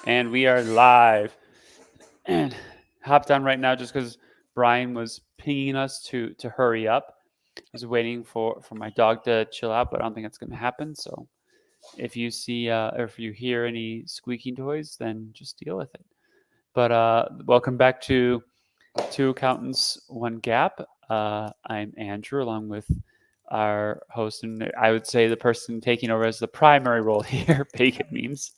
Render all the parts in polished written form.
And we are live. And hopped on right now just because Brian was pinging us to hurry up. I was waiting for my dog to chill out, but I don't think it's going to happen. So if you see or if you hear any squeaking toys, then just deal with it. But welcome back to Two Accountants, One Gap. I'm Andrew, along with our host, and I would say the person taking over as the primary role here, Bacon Memes.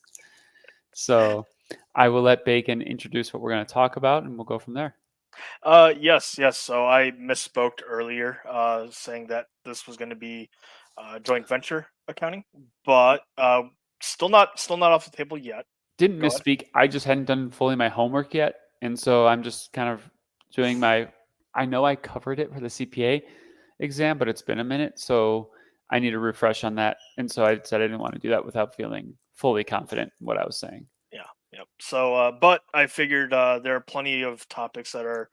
So I will let Bacon introduce what we're going to talk about, and we'll go from there. Yes. So I misspoke earlier, saying that this was going to be joint venture accounting, but still not off the table yet. Didn't Go ahead. misspeak. I just hadn't done fully my homework yet, and so I'm just kind of doing my. I know I covered it for the CPA exam, but it's been a minute, so I need a refresh on that. And so I said I didn't want to do that without feeling fully confident in what I was saying. Yeah, yep. So, but I figured there are plenty of topics that are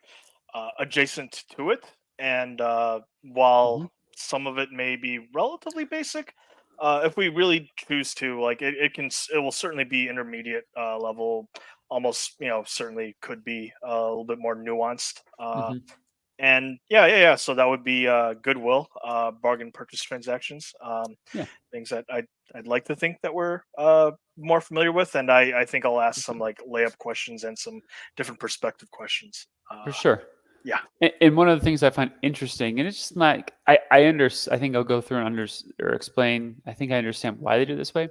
adjacent to it, and Mm-hmm. while some of it may be relatively basic, if we really choose to, like it will certainly be intermediate level. Almost, certainly could be a little bit more nuanced. Mm-hmm. And yeah. So that would be Goodwill, bargain purchase transactions, Yeah, things that I'd like to think that we're more familiar with, and I think I'll ask some like layup questions and some different perspective questions. for sure. Yeah, And one of the things I find interesting, and it's just like I think I'll go through and or explain. I think I understand why they do it this way.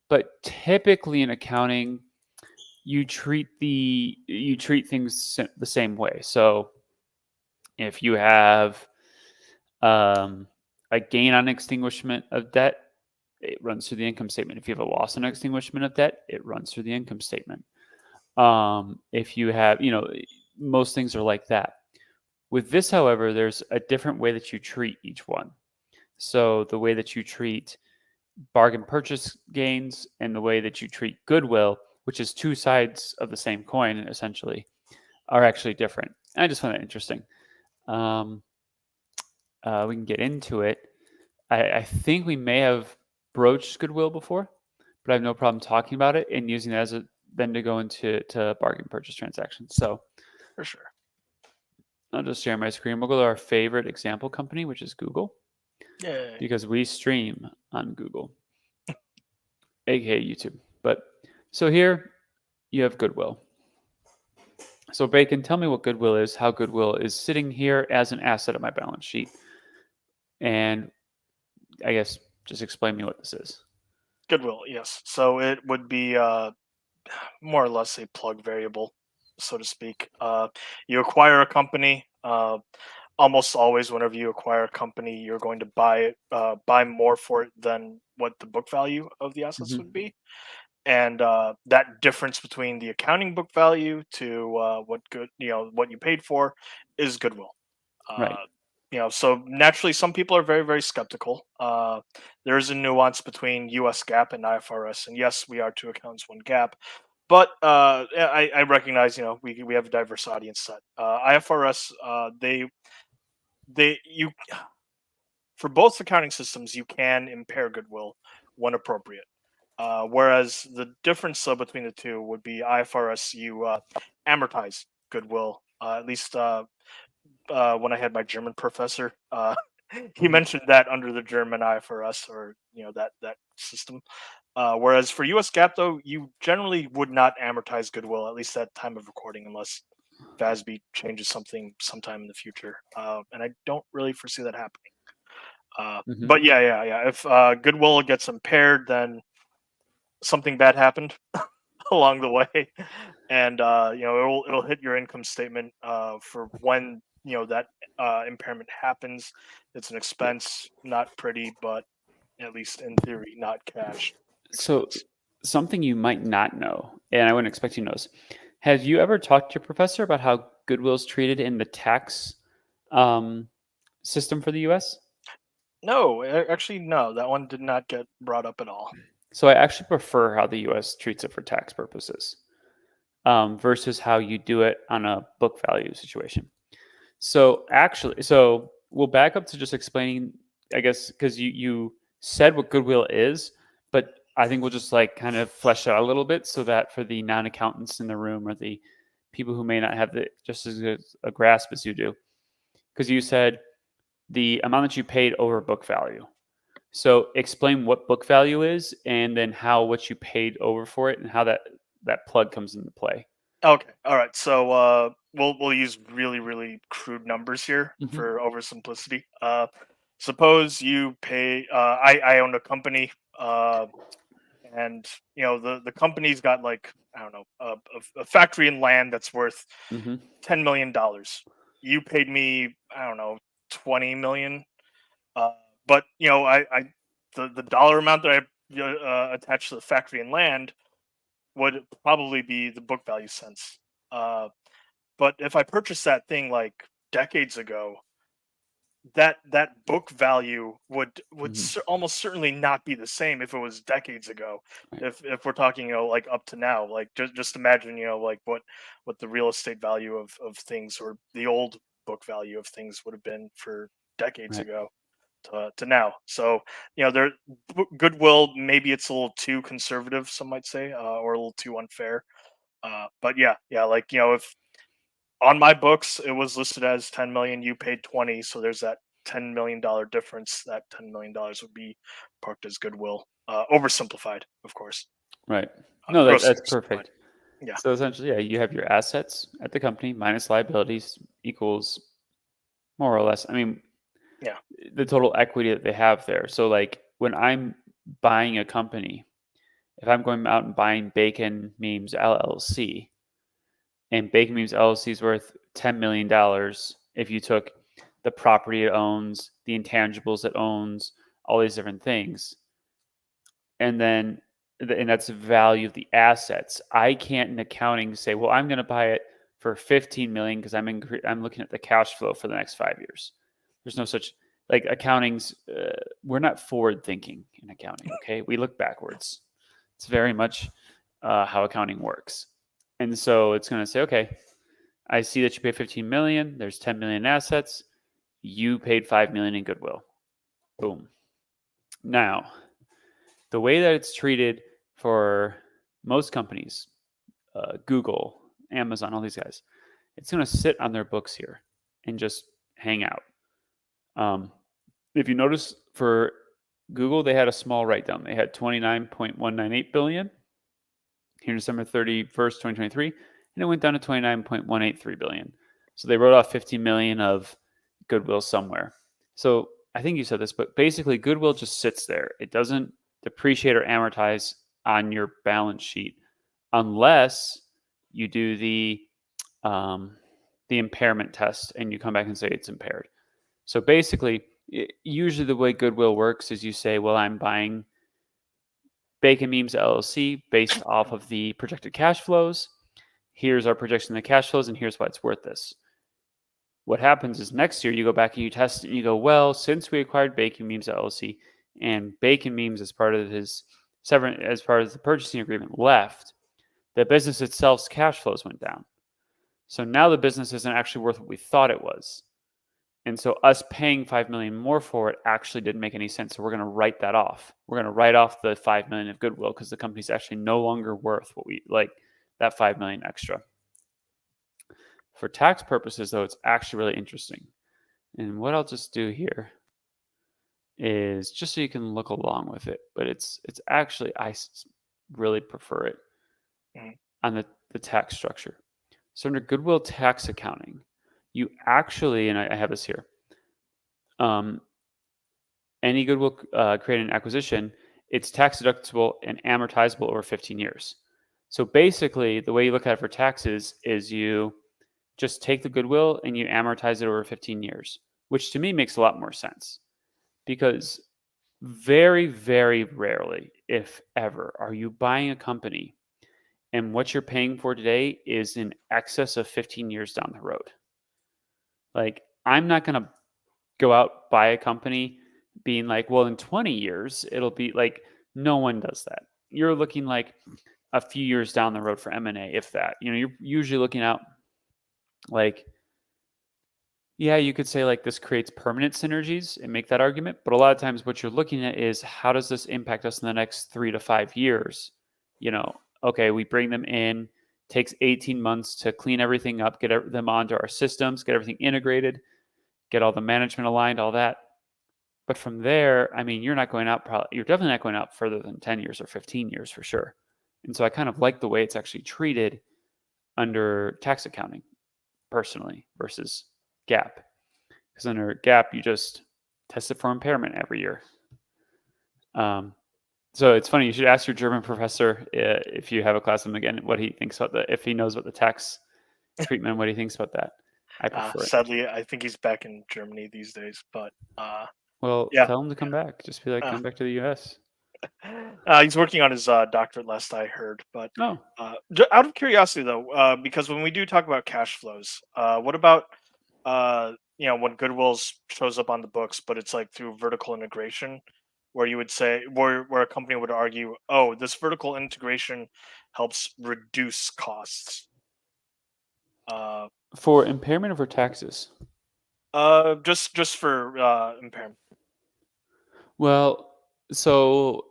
But typically in accounting, you treat things the same way. So if you have um, a gain on extinguishment of debt, it runs through the income statement. If you have a loss on extinguishment of debt, it runs through the income statement. If you have, most things are like that. With this, however, there's a different way that you treat each one. So the way that you treat bargain purchase gains and the way that you treat goodwill, which is two sides of the same coin essentially, are actually different. And I just find that interesting. Um, we can get into it. I think we may have broached goodwill before, but I have no problem talking about it and using it as a then to go into bargain purchase transactions. So for sure. I'll just share my screen. We'll go to our favorite example company, which is Google, Yay. because we stream on Google, aka YouTube. But so here you have Goodwill. So Bacon, tell me what Goodwill is, how Goodwill is sitting here as an asset of my balance sheet, and I guess just explain me what this is. Goodwill, yes. So it would be more or less a plug variable, so to speak. You acquire a company. Almost always, whenever you acquire a company, you're going to buy more for it than what the book value of the assets would Mm-hmm. be. And that difference between the accounting book value to what you paid for is goodwill. Right. Uh, so naturally, some people are very, very skeptical. There is a nuance between U.S. GAAP and IFRS, and yes, we are two accounts, one GAAP. But yeah, I recognize, we have a diverse audience set. IFRS, they you for both accounting systems, you can impair goodwill when appropriate. Whereas the difference between the two would be IFRS, you amortize goodwill. At least when I had my German professor, he Mm-hmm. mentioned that under the German IFRS, or that system. Whereas for US GAAP, though, you generally would not amortize goodwill, at least at time of recording, unless FASB changes something sometime in the future. And I don't really foresee that happening. Mm-hmm. But yeah. If goodwill gets impaired, then something bad happened along the way, and it'll hit your income statement for when that impairment happens. It's an Yeah. expense, not pretty, but at least in theory, not cash So expense. something you might not know, and I wouldn't expect you to know this. Have you ever talked to your professor about how goodwill is treated in the tax um, system for the U.S.? No, actually, no. That one did not get brought up at all. So I actually prefer how the U.S. treats it for tax purposes versus how you do it on a book value situation. So we'll back up to just explaining, I guess, because you said what goodwill is, but I think we'll just like kind of flesh out a little bit so that for the non-accountants in the room or the people who may not have the just as good a grasp as you do, because you said the amount that you paid over book value. So explain what book value is, and then how what you paid over for it, and how that plug comes into play. Okay. All right. So we'll use really crude numbers here Mm-hmm. for oversimplicity. Suppose you pay. I own a company. And the company's got, like, I don't know, a factory and land that's worth Mm-hmm. $10 million. You paid me, I don't know, 20 million. But the dollar amount that I attached to the factory and land would probably be the book value sense. Uh, but if I purchased that thing like decades ago, that book value would Mm-hmm. almost certainly not be the same if it was decades ago. Right. If we're talking, like, up to now, like, just imagine, like, what the real estate value of things, or the old book value of things, would have been for decades Right. ago to now. So, there, Goodwill, maybe it's a little too conservative, some might say, or a little too unfair. But yeah, like, if on my books it was listed as 10 million, you paid 20, so there's that $10 million difference. That $10 million would be parked as Goodwill, oversimplified, of course. Right. No, Grossly that's oversimplified. perfect. Yeah. So essentially, yeah, you have your assets at the company minus liabilities equals more or less. I mean, Yeah. the total equity that they have there. So like when I'm buying a company, if I'm going out and buying Bacon Memes LLC, and Bacon Memes LLC is worth $10 million, if you took the property it owns, the intangibles it owns, all these different things, and then and that's the value of the assets. I can't in accounting say, well, I'm going to buy it for 15 million because I'm looking at the cash flow for the next 5 years. There's no such, like, accounting's. We're not forward thinking in accounting. Okay, we look backwards. It's very much how accounting works, and so it's going to say, okay, I see that you paid 15 million. There's 10 million in assets. You paid 5 million in goodwill. Boom. Now, the way that it's treated for most companies, Google, Amazon, all these guys, it's going to sit on their books here and just hang out. If you notice, for Google, they had a small write down. They had 29.198 billion here December 31st, 2023, and it went down to 29.183 billion. So they wrote off 15 million of goodwill somewhere. So I think you said this, but basically Goodwill just sits there. It doesn't depreciate or amortize on your balance sheet unless you do the impairment test and you come back and say it's impaired. So basically, usually the way Goodwill works is you say, well, I'm buying Bacon Memes LLC based off of the projected cash flows. Here's our projection of the cash flows, and here's why it's worth this. What happens is next year you go back and you test it and you go, well, since we acquired Bacon Memes LLC and Bacon Memes as part of as part of the purchasing agreement left, the business itself's cash flows went down. So now the business isn't actually worth what we thought it was. And so us paying 5 million more for it actually didn't make any sense. So we're going to write that off. We're going to write off the 5 million of goodwill because the company's actually no longer worth what we like, that 5 million extra. For tax purposes, though, it's actually really interesting. And what I'll just do here is just so you can look along with it, but it's actually, I really prefer it on the tax structure. So under goodwill tax accounting, you actually, and I have this here, any goodwill created in acquisition, it's tax deductible and amortizable over 15 years. So basically, the way you look at it for taxes is you just take the goodwill and you amortize it over 15 years, which to me makes a lot more sense because very, very rarely, if ever, are you buying a company and what you're paying for today is in excess of 15 years down the road. Like, I'm not going to go out, buy a company being like, well, in 20 years, it'll be like, no one does that. You're looking like a few years down the road for M&A, if that. You're usually looking out like Yeah, you could say like this creates permanent synergies and make that argument. But a lot of times what you're looking at is how does this impact us in the next 3 to 5 years? You know, okay, we bring them in, takes 18 months to clean everything up, get them onto our systems, get everything integrated, get all the management aligned, all that. But from there, I mean, you're not going out, probably, you're definitely not going out further than 10 years or 15 years for sure. And so I kind of like the way it's actually treated under tax accounting personally versus GAAP. Because under GAAP, you just test it for impairment every year. So it's funny. You should ask your German professor if you have a class with him again what he thinks about if he knows about the tax treatment, what he thinks about that. I prefer it. Sadly, I think he's back in Germany these days. But Well, yeah, tell him to come back. Just be like, uh, come back to the U.S. he's working on his doctorate, last I heard. But Oh, out of curiosity, though, because when we do talk about cash flows, what about when Goodwill shows up on the books, but it's like through vertical integration, where you would say where a company would argue, oh, this vertical integration helps reduce costs. Uh, for impairment or for taxes? just for impairment. Well, so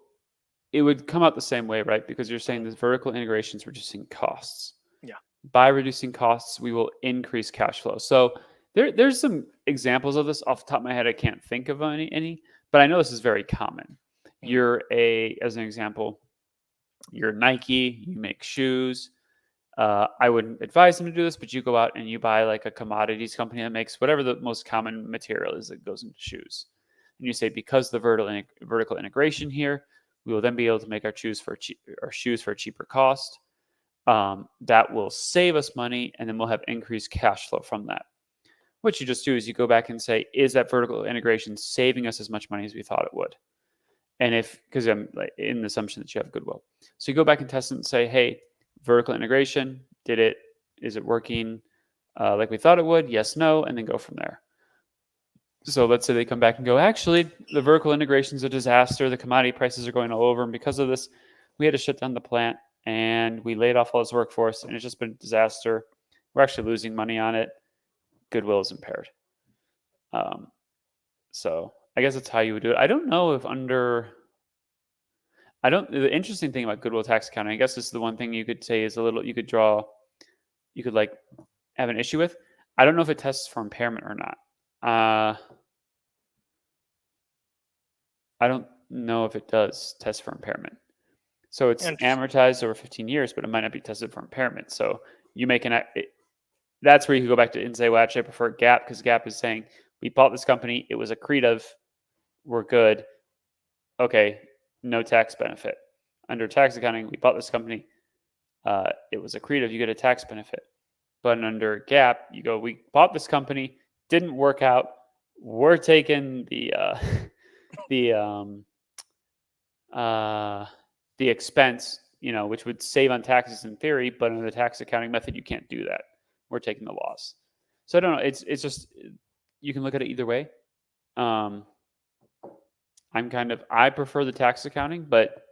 it would come out the same way, right? Because you're saying this vertical integration is reducing costs. Yeah. By reducing costs, we will increase cash flow. So there's some examples of this off the top of my head. I can't think of any, but I know this is very common. You're as an example, you're Nike, you make shoes. I wouldn't advise them to do this, but you go out and you buy like a commodities company that makes whatever the most common material is that goes into shoes. And you say, because the vertical integration here, we will then be able to make our shoes for a cheaper cost. That will save us money, and then we'll have increased cash flow from that. What you just do is you go back and say, is that vertical integration saving us as much money as we thought it would? And because I'm like in the assumption that you have Goodwill. So you go back and test it and say, hey, vertical integration, is it working like we thought it would? Yes, no, and then go from there. So let's say they come back and go, actually, the vertical integration is a disaster. The commodity prices are going all over. And because of this, we had to shut down the plant and we laid off all this workforce and it's just been a disaster. We're actually losing money on it. Goodwill is impaired. So I guess that's how you would do it. I don't know if the interesting thing about Goodwill tax accounting, I guess this is the one thing you could say is you could like have an issue with. I don't know if it tests for impairment or not. I don't know if it does test for impairment. So it's amortized over 15 years, but it might not be tested for impairment. So you make that's where you can go back to and say, well, actually, I prefer GAAP because GAAP is saying we bought this company, it was accretive, we're good. Okay, no tax benefit. Under tax accounting, we bought this company, it was accretive, you get a tax benefit. But under GAAP, you go, we bought this company, didn't work out, we're taking the expense, which would save on taxes in theory, but under the tax accounting method, you can't do that. We're taking the loss. So I don't know. It's just you can look at it either way. I prefer the tax accounting, but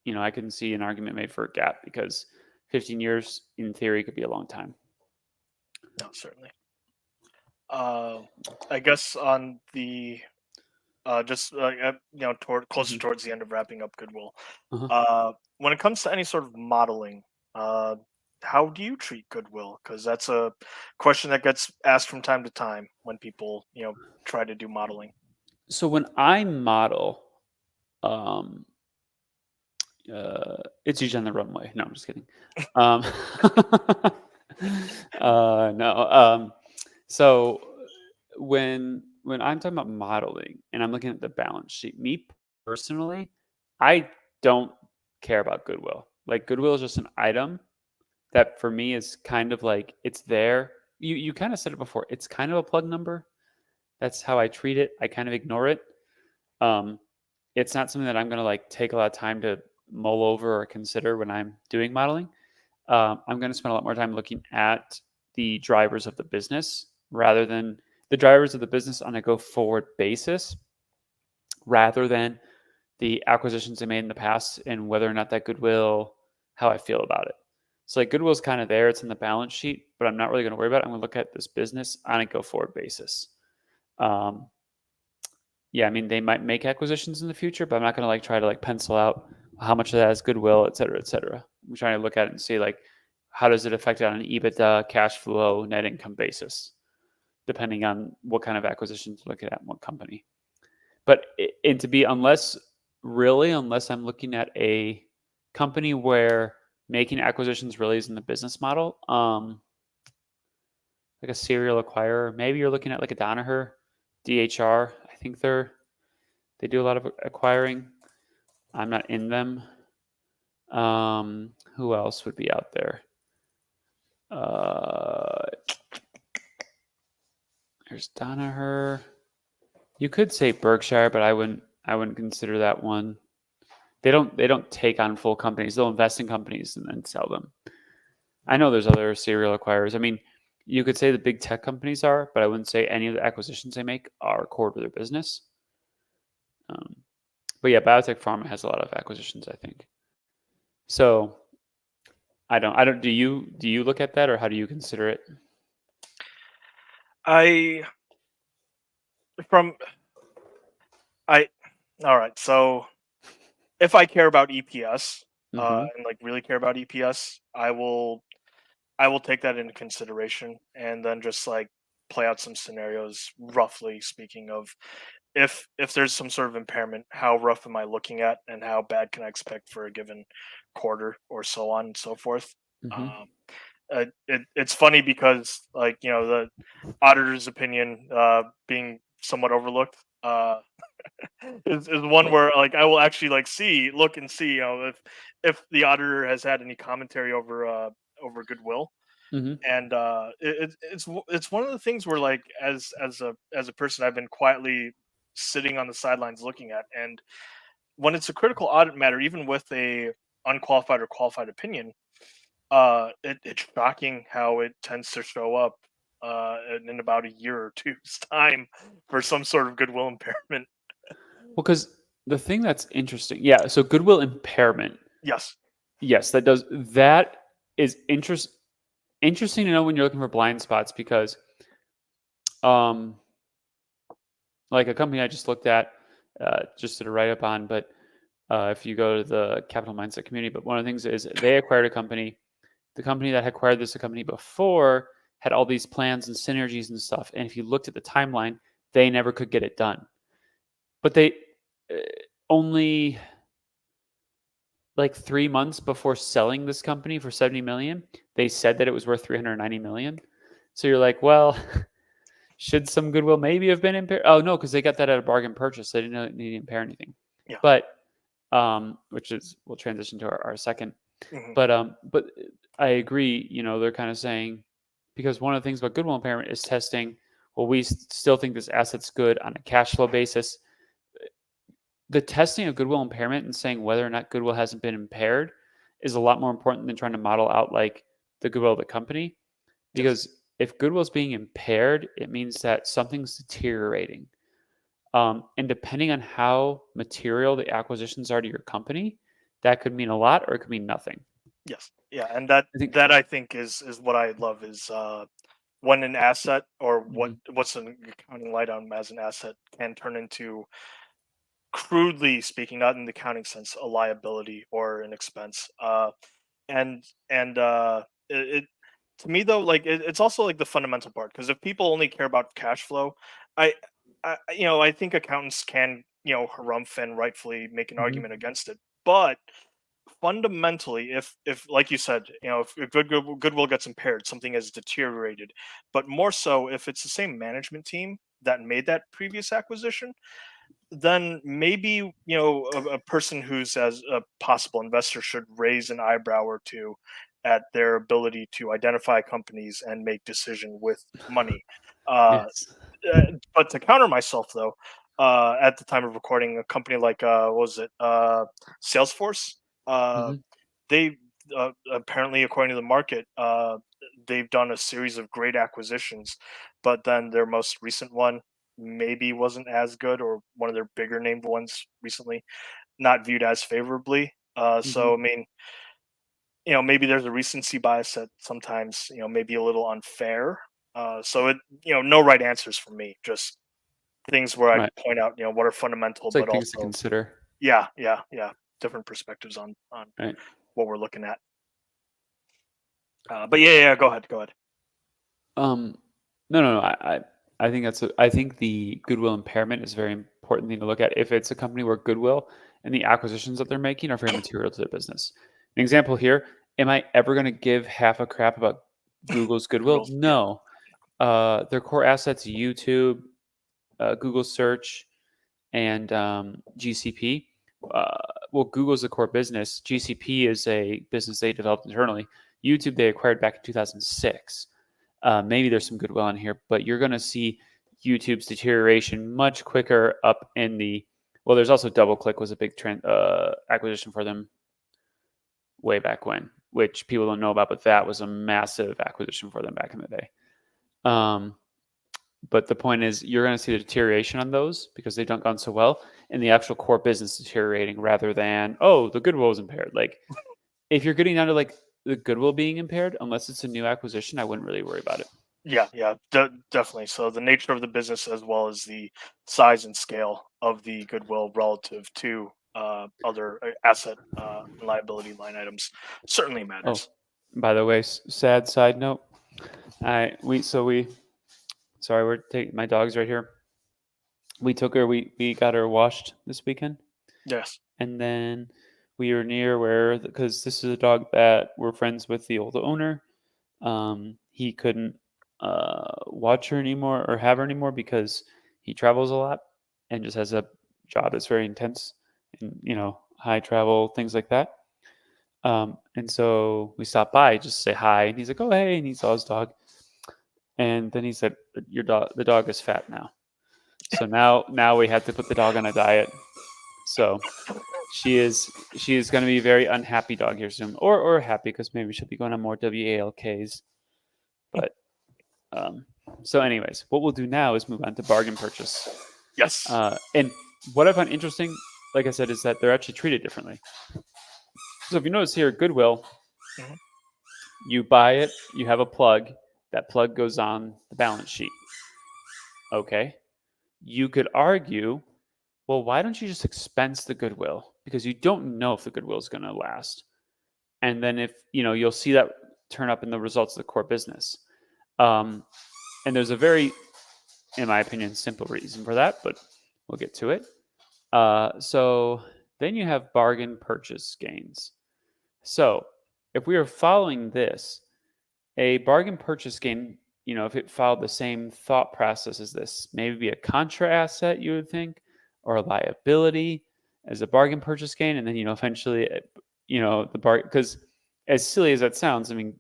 I can see an argument made for a GAAP because 15 years in theory could be a long time. No, certainly. I guess on the closer Mhm. towards the end of wrapping up Goodwill. Uh-huh. When it comes to any sort of modeling, how do you treat Goodwill? Because that's a question that gets asked from time to time when people try to do modeling. So when I model, um, it's usually on the runway. No, I'm just kidding. No. So when I'm talking about modeling and I'm looking at the balance sheet, me personally, I don't care about Goodwill. Like Goodwill is just an item that for me is kind of like it's there. You kind of said it before. It's kind of a plug number. That's how I treat it. I kind of ignore it. It's not something that I'm going to like take a lot of time to mull over or consider when I'm doing modeling. I'm going to spend a lot more time looking at the drivers of the business rather than the drivers of the business on a go forward basis, rather than the acquisitions I made in the past and whether or not that Goodwill, how I feel about it. So like Goodwill's kind of there; it's in the balance sheet, but I'm not really going to worry about it. I'm going to look at this business on a go forward basis. Um, yeah, I mean they might make acquisitions in the future, but I'm not going to like try to like pencil out how much of that is Goodwill, et cetera, et cetera. I'm trying to look at it and see like how does it affect it on an EBITDA, cash flow, net income basis, depending on what kind of acquisitions you're looking at in what company. But and to be unless I'm looking at a company where making acquisitions really isn't the business model, like a serial acquirer, maybe you're looking at like a Danaher, DHR. I think they do a lot of acquiring. I'm not in them. Who else would be out there? There's Danaher. You could say Berkshire, but I wouldn't consider that one. They don't take on full companies. They'll invest in companies and then sell them. I know there's other serial acquirers. I mean, you could say the big tech companies are, but I wouldn't say any of the acquisitions they make are core to their business. But yeah, biotech pharma has a lot of acquisitions, I think. So I don't. Do you look at that, or how do you consider it? I from I all right. So if I care about EPS, Mm-hmm. and like really care about EPS, I will take that into consideration and then just like play out some scenarios, roughly speaking, of if there's some sort of impairment, how rough am I looking at, and how bad can I expect for a given quarter, or so on and so forth. Mm-hmm. Um, it's funny because like the auditor's opinion being somewhat overlooked. Is one Well, where like I will actually like look and see if the auditor has had any commentary over Goodwill. mm-hmm. And it's one of the things where like as a person I've been quietly sitting on the sidelines looking at. And when it's a critical audit matter, even with a unqualified or qualified opinion, it's shocking how it tends to show up in about a year or two's time for some sort of goodwill impairment. Well, because the thing that's interesting, yeah. So goodwill impairment, Yes. yes, that is interesting to know when you're looking for blind spots because, um, like a company I just looked at, just did a write up on, but if you go to the capital mindset community, but one of the things is they acquired a company. The company that had acquired this company before had all these plans and synergies and stuff. And if you looked at the timeline, they never could get it done. But they uh, only like 3 months before selling this company for 70 million, they said that it was worth 390 million. So you're like, well, should some goodwill maybe have been impaired? Oh no, because they got that at a bargain purchase. They didn't need to impair anything. Yeah. But which is we'll transition to our second. Hmm. But I agree. They're kind of saying because one of the things about goodwill impairment is testing. Well, we still think this asset's good on a cash flow basis. The testing of goodwill impairment and saying whether or not goodwill hasn't been impaired is a lot more important than trying to model out like the goodwill of the company. Yes. Because if goodwill is being impaired, it means that something's deteriorating. And depending on how material the acquisitions are to your company, that could mean a lot or it could mean nothing. Yes. Yeah. And that I think. that I think is what I love is when an asset, or Mhm, what's an accounting light on as an asset, can turn into, crudely speaking, not in the accounting sense, a liability or an expense. And it to me though, like it's also like the fundamental part, because if people only care about cash flow, I, I think accountants can harumph and rightfully make an mhm, argument against it. But fundamentally, if like you said, if goodwill gets impaired, something has deteriorated. But more so, if it's the same management team that made that previous acquisition, then maybe a person who's as a possible investor should raise an eyebrow or two at their ability to identify companies and make decision with money. uh, yes. but to counter myself though, at the time of recording, a company like what was it, Salesforce, uh, Mhm, they apparently, according to the market, they've done a series of great acquisitions, but then their most recent one maybe wasn't as good, or one of their bigger named ones recently not viewed as favorably. mhm. So I mean, maybe there's a recency bias that sometimes may be a little unfair. So no right answers for me. Just things where I'd Right. point out what are fundamental, It's but like things to also consider. yeah, different perspectives on Right. what we're looking at. But yeah, go ahead. Um, no. I think I think the goodwill impairment is a very important thing to look at. If it's a company where goodwill and the acquisitions that they're making are very material to their business. An example here: am I ever going to give half a crap about Google's goodwill? Goodwill's, yeah, No. Their core assets: YouTube, Google Search, and GCP. Uh, well, Google's the core business. GCP is a business they developed internally. YouTube they acquired back in 2006. Maybe there's some goodwill in here, but you're going to see YouTube's deterioration much quicker up in the. Well, there's also DoubleClick was a big acquisition for them way back when, which people don't know about, but that was a massive acquisition for them back in the day. Um, but the point is, you're going to see the deterioration on those because they've gone so well, and the actual core business deteriorating rather than the goodwill was impaired. Like if you're getting down to like the goodwill being impaired, unless it's a new acquisition, I wouldn't really worry about it. yeah, definitely. So the nature of the business as well as the size and scale of the goodwill relative to other asset and liability line items certainly Oh, matters. by the way, sad side note. I we so we sorry we're taking my dog's right here. We took her. We got her washed this weekend, Yes. and then we were near where because this is a dog that we're friends with the old owner. He couldn't watch her anymore or have her anymore because he travels a lot and just has a job that's very intense and high travel things like that. And so we stopped by just to say hi, and he's like, "Oh hey," and he saw his dog, and then he said, "Your dog, the dog is fat now." So now we had to put the dog on a diet. So she is going to be a very unhappy dog here soon, or happy because maybe she'll be going on more WALKs. But um, so, anyways, what we'll do now is move on to bargain purchase. Yes. And what I find interesting, like I said, is that they're actually treated differently. So if you notice here, Goodwill, Mhm. you buy it, you have a plug, that plug goes on the balance sheet. Okay. You could argue, well, why don't you just expense the Goodwill? Because you don't know if the Goodwill is going to last. And then if, you'll see that turn up in the results of the core business. And there's a very, in my opinion, simple reason for that, but we'll get to it. So then you have bargain purchase gains. So if we are following this, a bargain purchase gain, if it followed the same thought process as this, maybe be a contra asset, you would think, or a liability as a bargain purchase gain. And then, eventually, the bargain, because as silly as that sounds, I mean,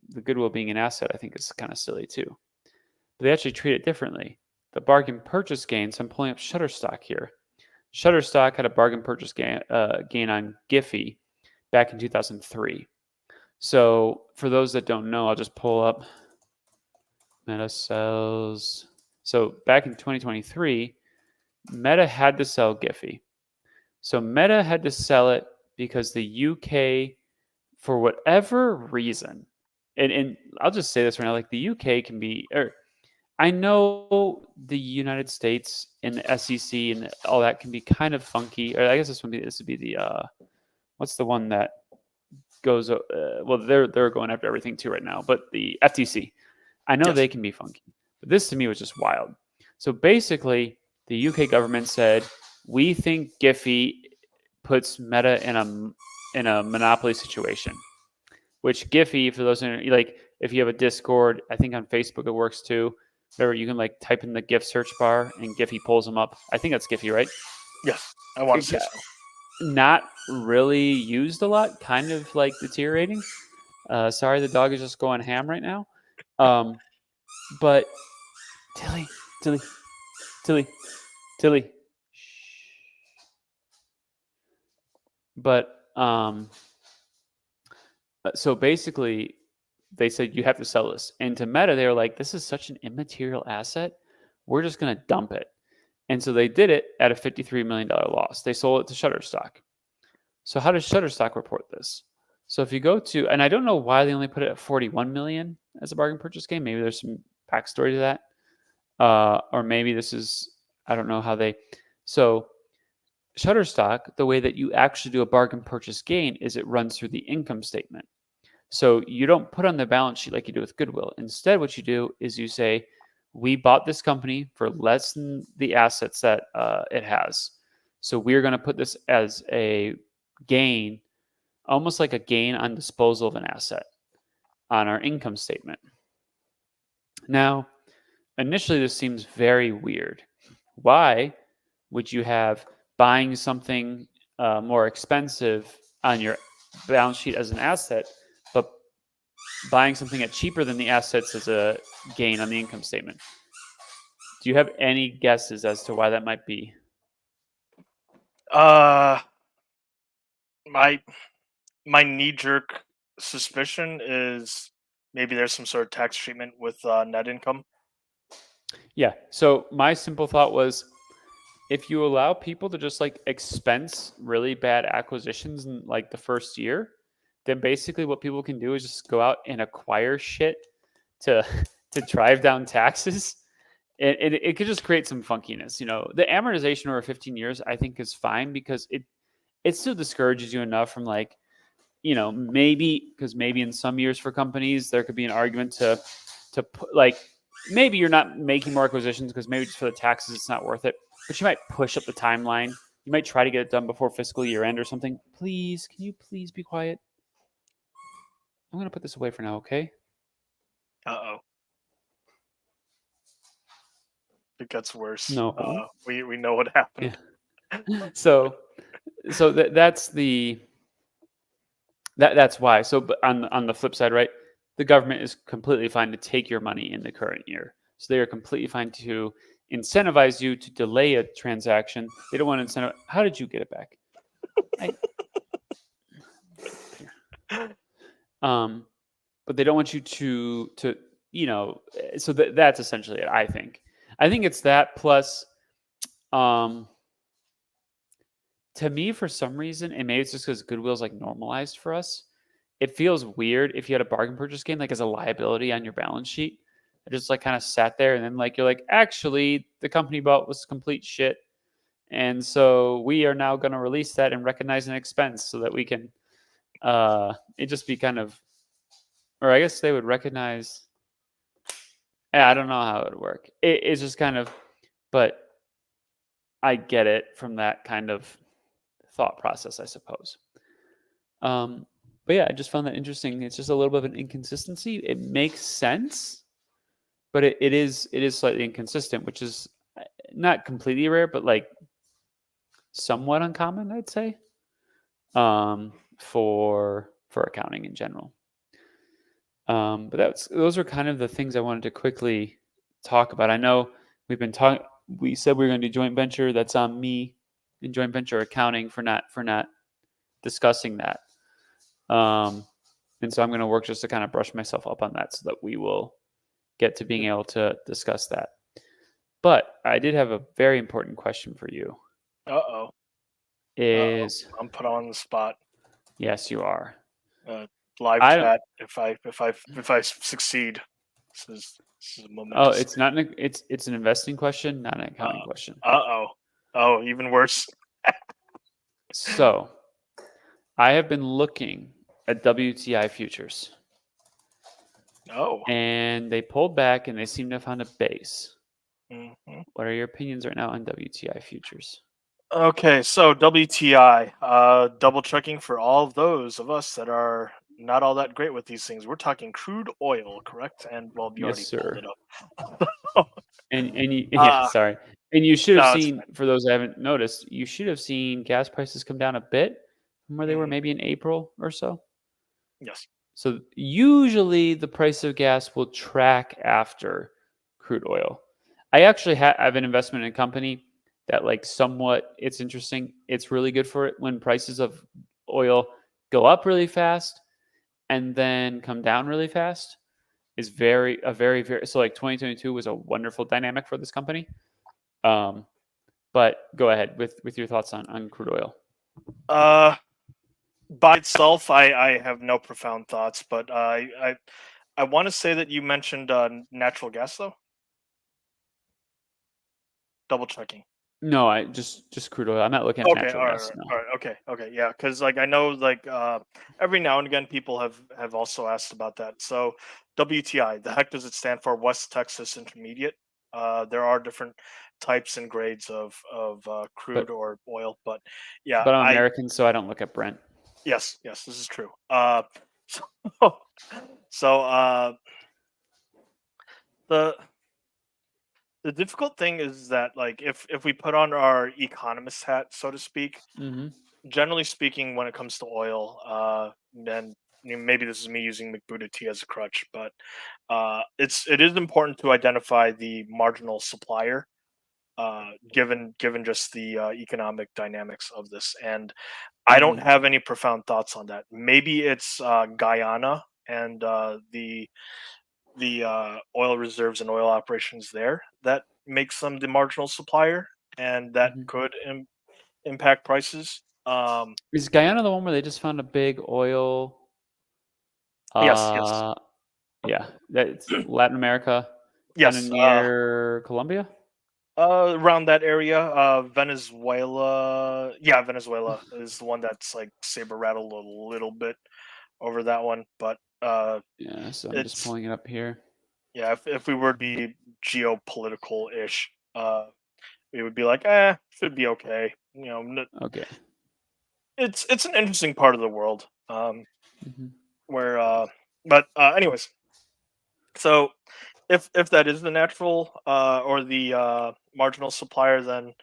the goodwill being an asset, I think is kind of silly too. But they actually treat it differently. The bargain purchase gain, so I'm pulling up Shutterstock here. Shutterstock had a bargain purchase gain on Giphy back in 2003. So for those that don't know, I'll just pull up Meta sells. So back in 2023, Meta had to sell Giphy. So Meta had to sell it because the UK, for whatever reason, and I'll just say this right now, like the UK can be, or I know the United States and the SEC and all that can be kind of funky. Or I guess this would be the what's the one that goes? Well, they're going after everything too right now. But the FTC, I know Yes. they can be funky. But this to me was just wild. So basically, the UK government said we think Giphy puts Meta in a monopoly situation. Which Giphy, for those like, if you have a Discord, I think on Facebook it works too. Whatever, you can like type in the GIF search bar and Giphy pulls them up. I think that's Giphy, right? Yes. I want to say so. Not really used a lot, kind of like deteriorating. Sorry, the dog is just going ham right now. But Tilly, Tilly, Tilly, Tilly. But so basically, they said you have to sell this, and to Meta, they were like, "This is such an immaterial asset. We're just going to dump it." And so they did it at a $53 million loss. They sold it to Shutterstock. So how does Shutterstock report this? So if you go to, and I don't know why they only put it at 41 million as a bargain purchase game. Maybe there's some backstory to that, or maybe this is, I don't know how they. So Shutterstock, the way that you actually do a bargain purchase gain is it runs through the income statement. So you don't put on the balance sheet like you do with Goodwill. Instead, what you do is you say, we bought this company for less than the assets that it has. So we're going to put this as a gain, almost like a gain on disposal of an asset on our income statement. Now, initially, this seems very weird. Why would you have buying something more expensive on your balance sheet as an asset, but buying something at cheaper than the assets as a gain on the income statement? Do you have any guesses as to why that might be? Uh, my my knee jerk suspicion is maybe there's some sort of tax treatment with net income. Yeah. So my simple thought was, if you allow people to just like expense really bad acquisitions in like the first year, then basically what people can do is just go out and acquire shit to to drive down taxes. It could just create some funkiness. The amortization over 15 years I think is fine because it still discourages you enough from like, maybe because maybe in some years for companies there could be an argument to put like, maybe you're not making more acquisitions because maybe just for the taxes it's not worth it, but you might push up the timeline. You might try to get it done before fiscal year end or something. Please, can you please be quiet? I'm going to put this away for now, okay? Uh-oh. It gets worse. No. We know what happened. Yeah. So that's that's why. So but on the flip side, right? The government is completely fine to take your money in the current year. So they are completely fine to incentivize you to delay a transaction. They don't want to incentivize. How did you get it back? But they don't want you to so that's essentially it. I think it's that plus to me, for some reason, and maybe it's just because Goodwill's like normalized for us, it feels weird if you had a bargain purchase gain like as a liability on your balance sheet. It just like kind of sat there, and then like you're like, actually, the company bought was complete shit, and so we are now going to release that and recognize an expense so that we can. It just be kind of, or I guess they would recognize. Yeah, I don't know how it would work. It's just kind of, but I get it from that kind of thought process, I suppose. But yeah, I just found that interesting. It's just a little bit of an inconsistency. It makes sense, but it is slightly inconsistent, which is not completely rare, but like somewhat uncommon, I'd say, for accounting in general. But those are kind of the things I wanted to quickly talk about. I know we've been talking. We said we were going to do joint venture. That's on me in joint venture accounting for not discussing that. And so I'm going to work just to kind of brush myself up on that so that we will get to being able to discuss that. But I did have a very important question for you. Uh-oh. I'm put on the spot. Yes, you are. Live chat. If I succeed, this is a momentous. Oh, it's not it's an investing question, not an accounting question. Oh, even worse. So, I have been looking at WTI futures. Oh. And they pulled back and they seem to have found a base. Mm-hmm. What are your opinions right now on WTI futures? Okay, so WTI, double checking for all of those of us that are not all that great with these things. We're talking crude oil, correct? And well, you Yes, already sir. pulled it up. And you, yeah, sorry. And you should have seen, for those that haven't noticed, you should have seen gas prices come down a bit from where they were maybe in April or so. Yes. So usually the price of gas will track after crude oil. I actually have an investment in a company that like somewhat, it's interesting. It's really good for it when prices of oil go up really fast and then come down really fast. Is very so like 2022 was a wonderful dynamic for this company. But go ahead with your thoughts on crude oil. By itself, I have no profound thoughts, but I want to say that you mentioned natural gas though. Double checking. No, I just crude oil. I'm not looking at Okay, natural gas. No. all right, okay, yeah, because like I know like every now and again people have also asked about that. So WTI, the heck does it stand for? West Texas Intermediate. There are different types and grades of crude But or oil, but yeah, but I'm I American, so I don't look at Brent. yes, this is true. So so the the difficult thing is that like if we put on our economist hat, so to speak, Hmm. generally speaking, when it comes to oil, and maybe this is me using McBuda tea as a crutch, but it is important to identify the marginal supplier, given just the economic dynamics of this. And I don't Hmm. have any profound thoughts on that. Maybe it's Guyana and the oil reserves and oil operations there that makes them the marginal supplier, and that Hmm. could impact prices. Is Guyana the one where they just found a big oil? Yes. Uh, yeah, that's Latin America, kind of Yes, near Colombia. around that area, Venezuela. Yeah, Venezuela is the one that's like saber rattled a little bit over that one, but Yeah, so I'm just it's pulling it up here. yeah. If we were to be geopolitical ish, we would be like, should be okay. Okay. It's an interesting part of the world, Hmm. where but anyways, so if that is the natural or the marginal supplier, then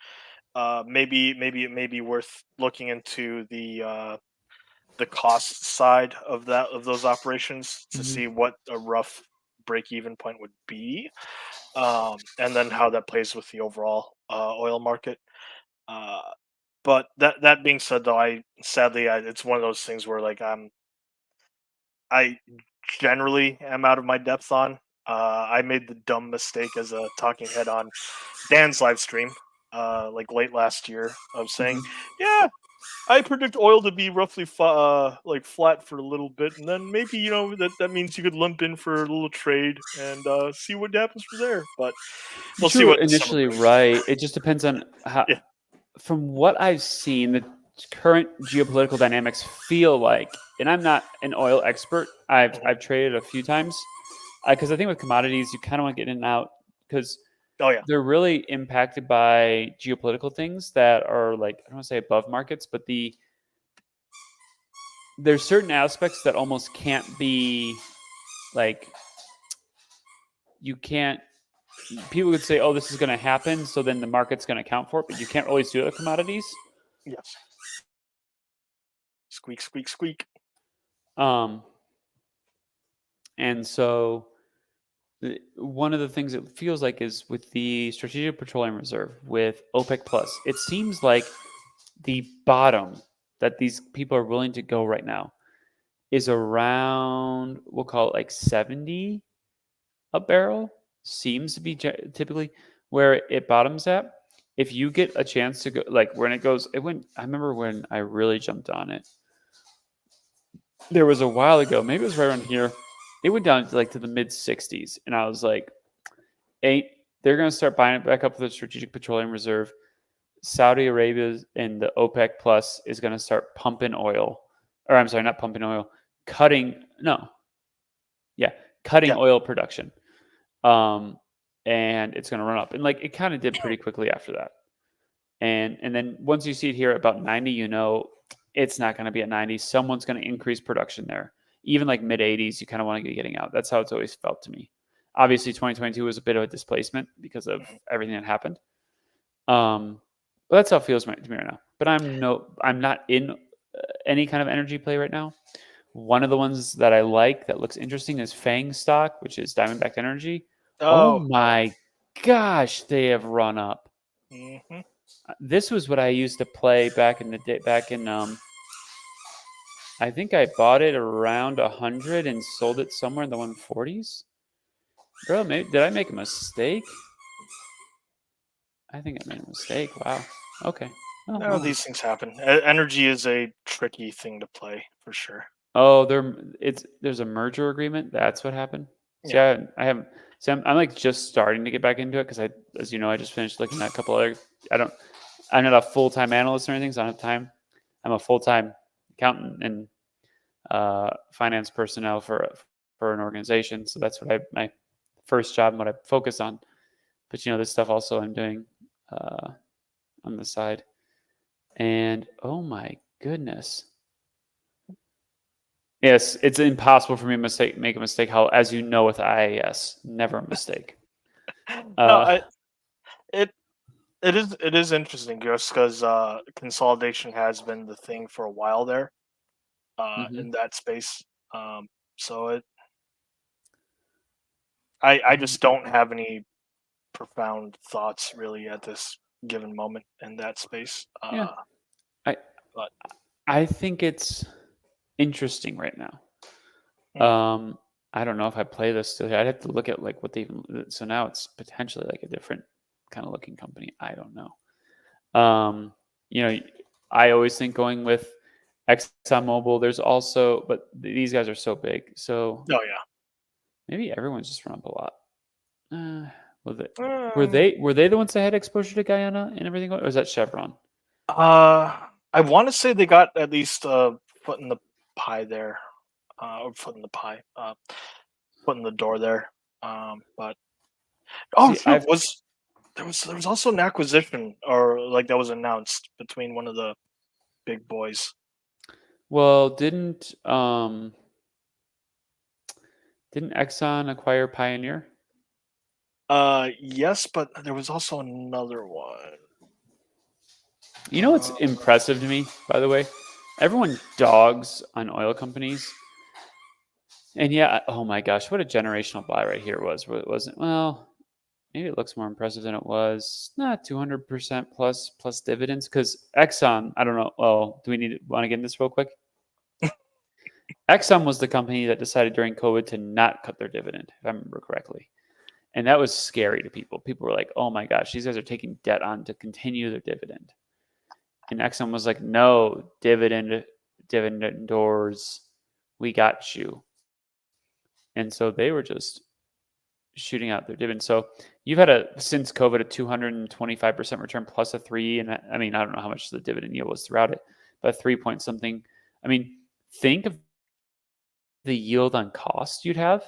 maybe it may be worth looking into the cost side of those operations to Hmm. see what a rough break even point would be, and then how that plays with the overall oil market. Uh, but that being said, though, it's one of those things where like I generally am out of my depth on. I made the dumb mistake as a talking head on Dan's live stream, like late last year, of saying, Hmm. "Yeah, I predict oil to be roughly like flat for a little bit, and then maybe that means you could lump in for a little trade and see what happens from there." But we'll see True, what the summer initially, brings. right. It just depends on how. Yeah. From what I've seen, the current geopolitical dynamics feel like, and I'm not an oil expert. I've Mhm. I've traded a few times because I think with commodities, you kind of want to get in and out because Oh yeah. they're really impacted by geopolitical things that are like I don't want to say above markets, but there's certain aspects that almost can't be like you can't. People could say, "Oh, this is going to happen," so then the market's going to account for it, but you can't always do it with commodities. Yes. Squeak, squeak, squeak. Um, and so one of the things it feels like is with the Strategic Petroleum Reserve with OPEC Plus, it seems like the bottom that these people are willing to go right now is around we'll call it like 70 a barrel seems to be typically where it bottoms at. If you get a chance to go like when it goes it went I remember when I really jumped on it. There was a while ago, maybe it was right around here. It went down to like to the mid 60s and I was like ain't they're going to start buying it back up with the Strategic Petroleum Reserve. Saudi Arabia and the OPEC Plus is going to start pumping oil, or I'm sorry, not pumping oil, cutting no, yeah, cutting Yeah. oil production, um, and it's going to run up, and like it kind of did pretty quickly after that, and then once you see it here at about 90, you know it's not going to be at 90. Someone's going to increase production there, even like mid 80s. You kind of want to be getting out. That's how it's always felt to me. Obviously, 2022 was a bit of a displacement because of Mhm. everything that happened. But that's how it feels to me right now. But I'm not in any kind of energy play right now. One of the ones that I like that looks interesting is Fang stock, which is Diamondback Energy. Oh Oh. my gosh, they have run up. Hmm. This was what I used to play back in the day. Back in I think I bought it around 100 and sold it somewhere in the 140s. Bro, did I make a mistake? I think I made a mistake. Wow. Okay. Oh, No, wow. these things happen. Energy is a tricky thing to play for sure. Oh, there's a merger agreement. That's what happened. See, Yeah. I haven't. See, I'm like just starting to get back into it because as you know, I just finished looking at a couple other. I don't. I'm not a full time analyst or anything, so I don't have time. I'm a full time accountant and finance personnel for an organization. So that's what my first job and what I focus on. But this stuff also I'm doing uh, on the side. And oh my goodness. Yes, it's impossible for me to make a mistake. How, as you know, with IAS, never a mistake. No, Uh, it it is interesting just because consolidation has been the thing for a while there mhm. in that space. Um, so I Um, just don't have any profound thoughts really at this given moment in that space. yeah, I But I think it's interesting right now. mm, I don't know if I play this still. I'd have to look at like what they even. So now it's potentially like a different kind of looking company. I don't know. Um, you know, I always think going with ExxonMobil. There's also, but these guys are so big. So oh yeah. maybe everyone's just run up a lot. Uh, was it? Um, Were they the ones that had exposure to Guyana and everything? Or was that Chevron? I want to say they got at least a foot in the pie there, or foot in the pie, foot in the door there. But oh See, shoot, I've was there was also an acquisition or like that was announced between one of the big boys. well, didn't Exxon acquire Pioneer? Yes, but there was also another one. You know what's Uh, impressive to me, by the way? Everyone dogs on oil companies. And yeah, oh my gosh, what a generational buy right here was. It wasn't, well, maybe it looks more impressive than it was. Not 200% plus dividends. Because Exxon, I don't know. Oh, do we want to get into this real quick? Exxon was the company that decided during COVID to not cut their dividend, if I remember correctly. And that was scary to people. People were like, oh my gosh, these guys are taking debt on to continue their dividend. And Exxon was like, no, dividendors, we got you. And so they were just shooting out their dividend. So you've had since COVID, a 225% return plus a three. And I mean, I don't know how much the dividend yield was throughout it, but 3 point something. I mean, think of the yield on cost you'd have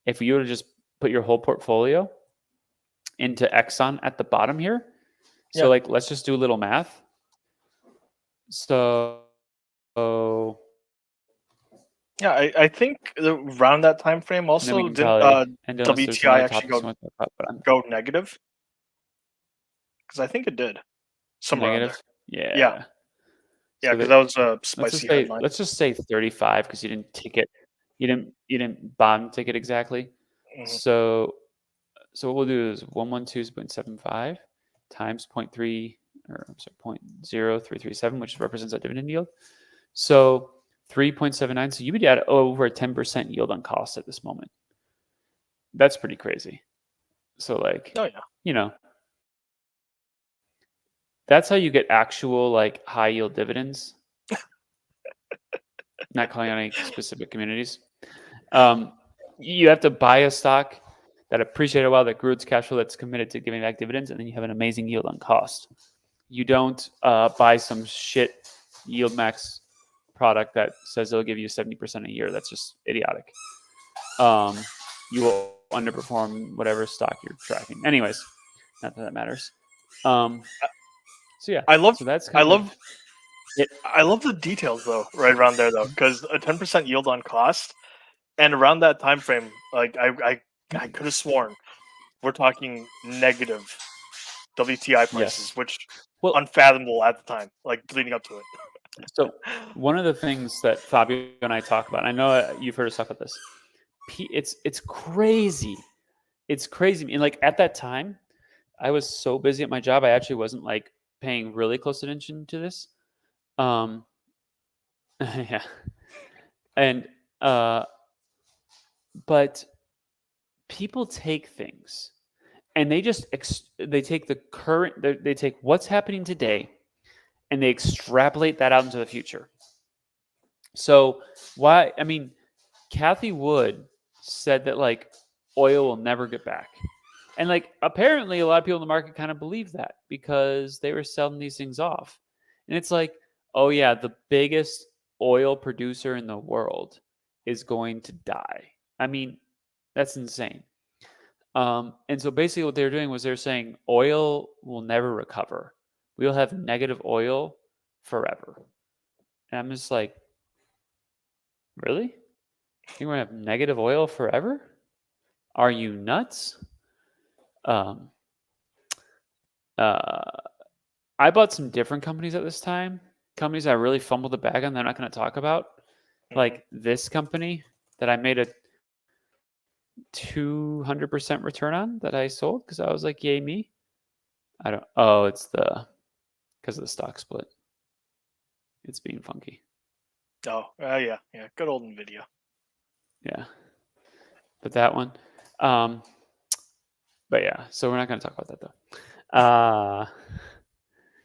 if you were to just put your whole portfolio into Exxon at the bottom here. So yeah, like, let's just do a little math. So yeah. I think around that time frame and then we also can didn't probably end unless there's some WTI other actually topics you want to talk about, but I'm go negative? Because I think it did somewhere around there. negative. Yeah, Yeah. yeah. So Because that that was a spicy headline. let's just say 35 because you didn't ticket you didn't bond ticket exactly. Hmm. So what we'll do is 112.75 times point 0.3 or I'm sorry 0.0337, which represents a dividend yield. So 3.79. So you would add over a 10% yield on cost at this moment. That's pretty crazy. So like, Oh yeah. you know, that's how you get actual like high yield dividends. Not calling out any specific communities. Um, you have to buy a stock that appreciated well, that grew its cash flow, that's committed to giving back dividends, and then you have an amazing yield on cost. You don't buy some shit yield max product that says it'll give you 70% a year. That's just idiotic. You will underperform whatever stock you're tracking. Anyways, not that that matters. Um, so yeah, I love so that's I kind of love it. I love the details though, right around there though, because a 10% yield on cost, and around that time frame, like I could have sworn we're talking negative WTI Yes. prices, which Well, unfathomable at the time, like leading up to it. so one of the things that Fabio and I talk about, I know you've heard us talk about this. It's crazy. It's crazy. And like at that time, I was so busy at my job, I actually wasn't like paying really close attention to this. Um, yeah, and uh, but people take things and they just they take the current they take what's happening today and they extrapolate that out into the future. So why? I mean, Kathy Wood said that like oil will never get back. And like apparently a lot of people in the market kind of believe that because they were selling these things off. And it's like, oh yeah, the biggest oil producer in the world is going to die. I mean, that's insane. And so basically what they were doing was they're saying oil will never recover. We'll have negative oil forever. And I'm just like, really? You're going to have negative oil forever? Are you nuts? Um, uh, I bought some different companies at this time. Companies I really fumbled the bag on. They're not going to talk about. Like this company that I made a 200% return on that I sold because I was like, yay me. I don't. Oh, it's because of the stock split. It's being funky. Oh, yeah. Good old Nvidia. Yeah, but that one. But yeah, so we're not going to talk about that though.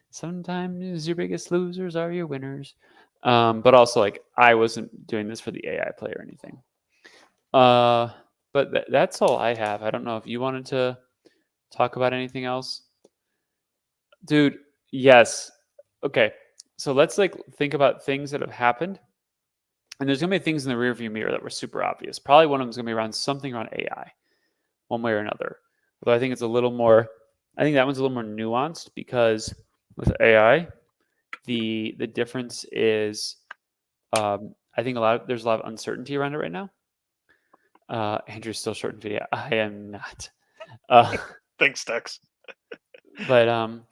Sometimes your biggest losers are your winners. But also, like, I wasn't doing this for the AI play or anything. But that's all I have. I don't know if you wanted to talk about anything else, dude. Yes. Okay. So let's like think about things that have happened, and there's gonna be things in the rearview mirror that were super obvious. Probably one of them is gonna be around something around AI, one way or another. Although I think it's a little more. I think that one's a little more nuanced because with AI, the difference is I think there's a lot of uncertainty around it right now. Andrew's still short in video. I am not. Thanks, Tex. But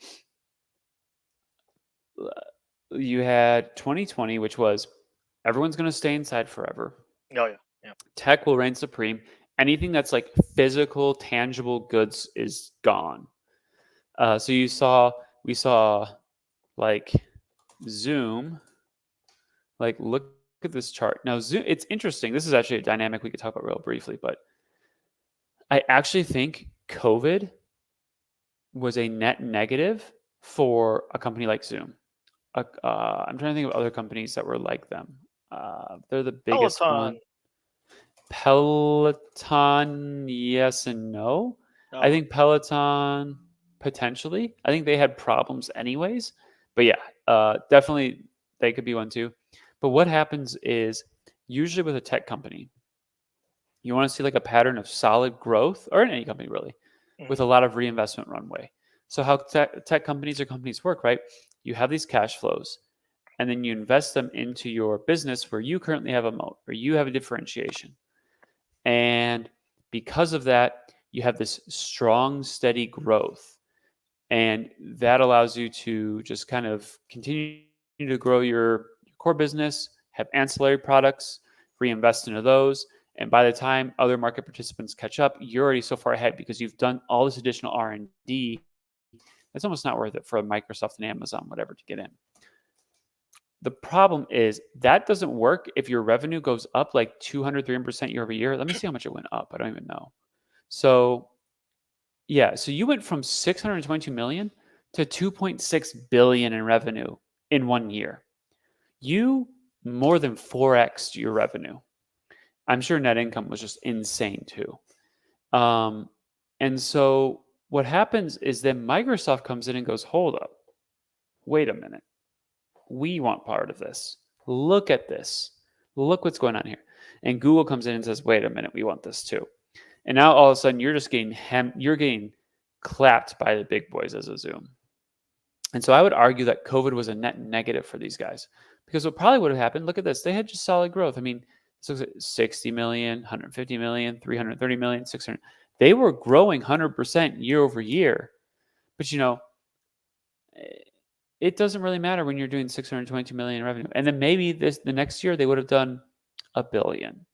you had 2020, which was everyone's going to stay inside forever. Oh yeah. Tech will reign supreme. Anything that's like physical, tangible goods is gone. So we saw like Zoom. Like look at this chart now. Zoom. It's interesting. This is actually a dynamic we could talk about real briefly, but I actually think COVID was a net negative for a company like Zoom. I'm trying to think of other companies that were like them. They're the biggest one. Peloton, yes and no. Oh. I think Peloton potentially. I think they had problems anyways. But yeah, definitely they could be one too. But what happens is usually with a tech company, you want to see like a pattern of solid growth, or in any company really, with a lot of reinvestment runway. So how tech companies or companies work, right? You have these cash flows, and then you invest them into your business where you currently have a moat or you have a differentiation. And because of that, you have this strong, steady growth. And that allows you to just kind of continue to grow your core business, have ancillary products, reinvest into those. And by the time other market participants catch up, you're already so far ahead because you've done all this additional R&D. It's almost not worth it for Microsoft and Amazon, whatever, to get in. The problem is that doesn't work if your revenue goes up like 200, 300% year over year. Let me see how much it went up. I don't even know. So yeah, so you went from 622 million to 2.6 billion in revenue in 1 year. You more than 4x'd your revenue. I'm sure net income was just insane too. And so what happens is then Microsoft comes in and goes, hold up, wait a minute. We want part of this. Look at this. Look what's going on here. And Google comes in and says, wait a minute, we want this too. And now all of a sudden you're just getting you're getting clapped by the big boys as a Zoom. And so I would argue that COVID was a net negative for these guys because what probably would have happened, look at this, they had just solid growth. I mean, this looks at 60 million, 150 million, 330 million, 600. They were growing 100% year over year. But you know, it doesn't really matter when you're doing 622 million in revenue. And then maybe the next year they would have done $1 billion.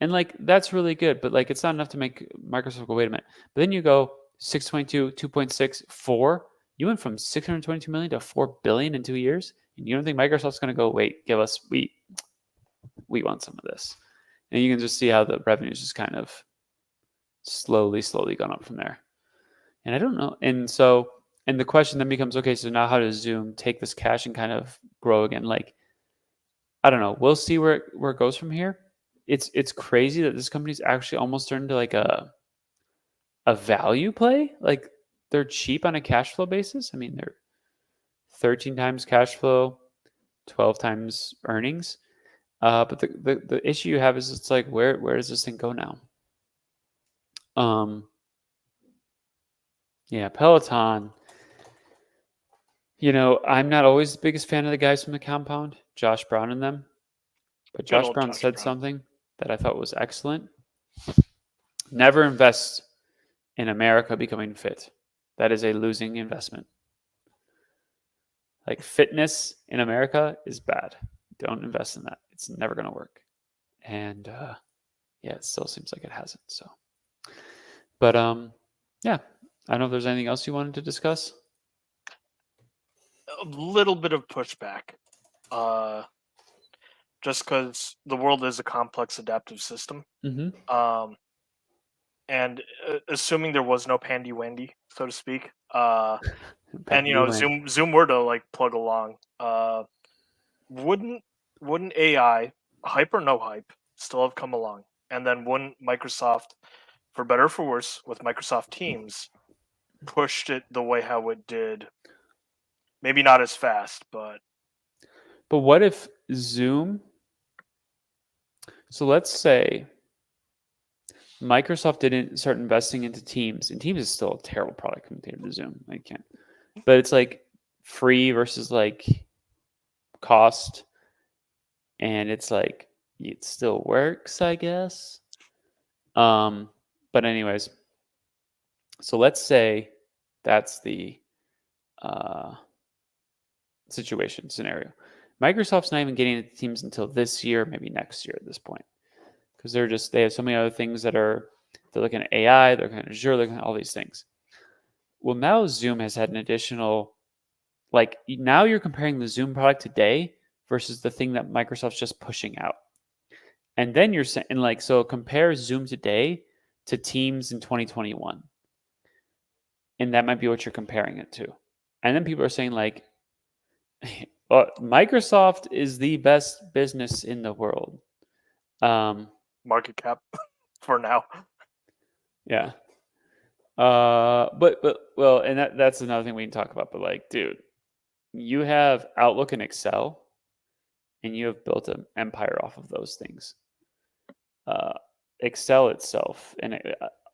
And like that's really good, but like it's not enough to make Microsoft go, wait a minute. But then you go 622, 2.6, 4. You went from 622 million to 4 billion in 2 years. And you don't think Microsoft's going to go, wait, give us, we want some of this. And you can just see how the revenue's just kind of slowly gone up from there. And I don't know. And so And the question then becomes, okay, so now how does Zoom take this cash and kind of grow again? Like, I don't know. We'll see where it goes from here. It's crazy that this company's actually almost turned into like a value play. Like they're cheap on a cash flow basis. I mean, they're 13 times cash flow, 12 times earnings. But the issue you have is it's like where does this thing go now? Yeah, Peloton. I'm not always the biggest fan of the guys from the compound, Josh Brown and them. But Good Josh old Brown Josh said Brown. something that I thought was excellent. Never invest in America becoming fit. That is a losing investment. Like fitness in America is bad. Don't invest in that. It's never going to work. And yeah, it still seems like it hasn't. So, but yeah, I don't know if there's anything else you wanted to discuss. A little bit of pushback, just because the world is a complex adaptive system. Mm-hmm. And assuming there was no Pandy Wendy, so to speak, and Zoom were to like plug along, wouldn't AI, hype or no hype, still have come along? And then wouldn't Microsoft, for better or for worse, with Microsoft Teams, pushed it the way how it did? Maybe not as fast, but what if Zoom? So let's say Microsoft didn't start investing into Teams, and Teams is still a terrible product compared to Zoom. I can't, but it's like free versus like cost, and it's like it still works, I guess. But anyways, so let's say that's the situation scenario. Microsoft's not even getting into Teams until this year, maybe next year at this point, because they have so many other things they're looking at AI, they're looking at Azure, they're looking at all these things. Well, now Zoom has had an additional, like now you're comparing the Zoom product today versus the thing that Microsoft's just pushing out. And then you're saying, like, so compare Zoom today to Teams in 2021. And that might be what you're comparing it to. And then people are saying, like, well, Microsoft is the best business in the world. market cap for now. Yeah. But well, and that's another thing we can talk about. But like, dude, you have Outlook and Excel, and you have built an empire off of those things. Excel itself and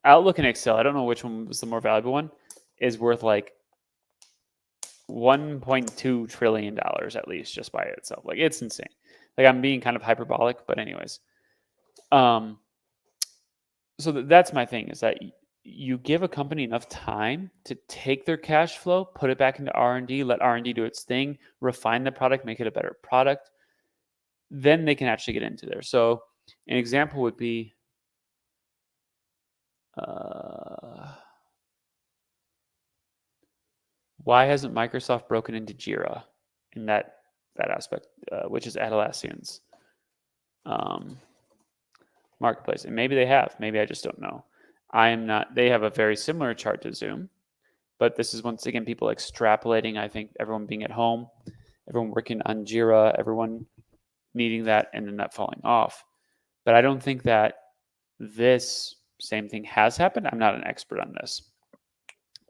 Outlook and Excel, I don't know which one was the more valuable one, is worth like $1.2 trillion at least just by itself. Like it's insane. Like I'm being kind of hyperbolic, but anyways. So that's my thing is that you give a company enough time to take their cash flow, put it back into R&D, let R&D do its thing, refine the product, make it a better product. Then they can actually get into there. So an example would be why hasn't Microsoft broken into Jira in that aspect, which is Atlassian's marketplace? And maybe they have. Maybe I just don't know. I am not. They have a very similar chart to Zoom, but this is once again people extrapolating. I think everyone being at home, everyone working on Jira, everyone needing that, and then that falling off. But I don't think that this same thing has happened. I'm not an expert on this.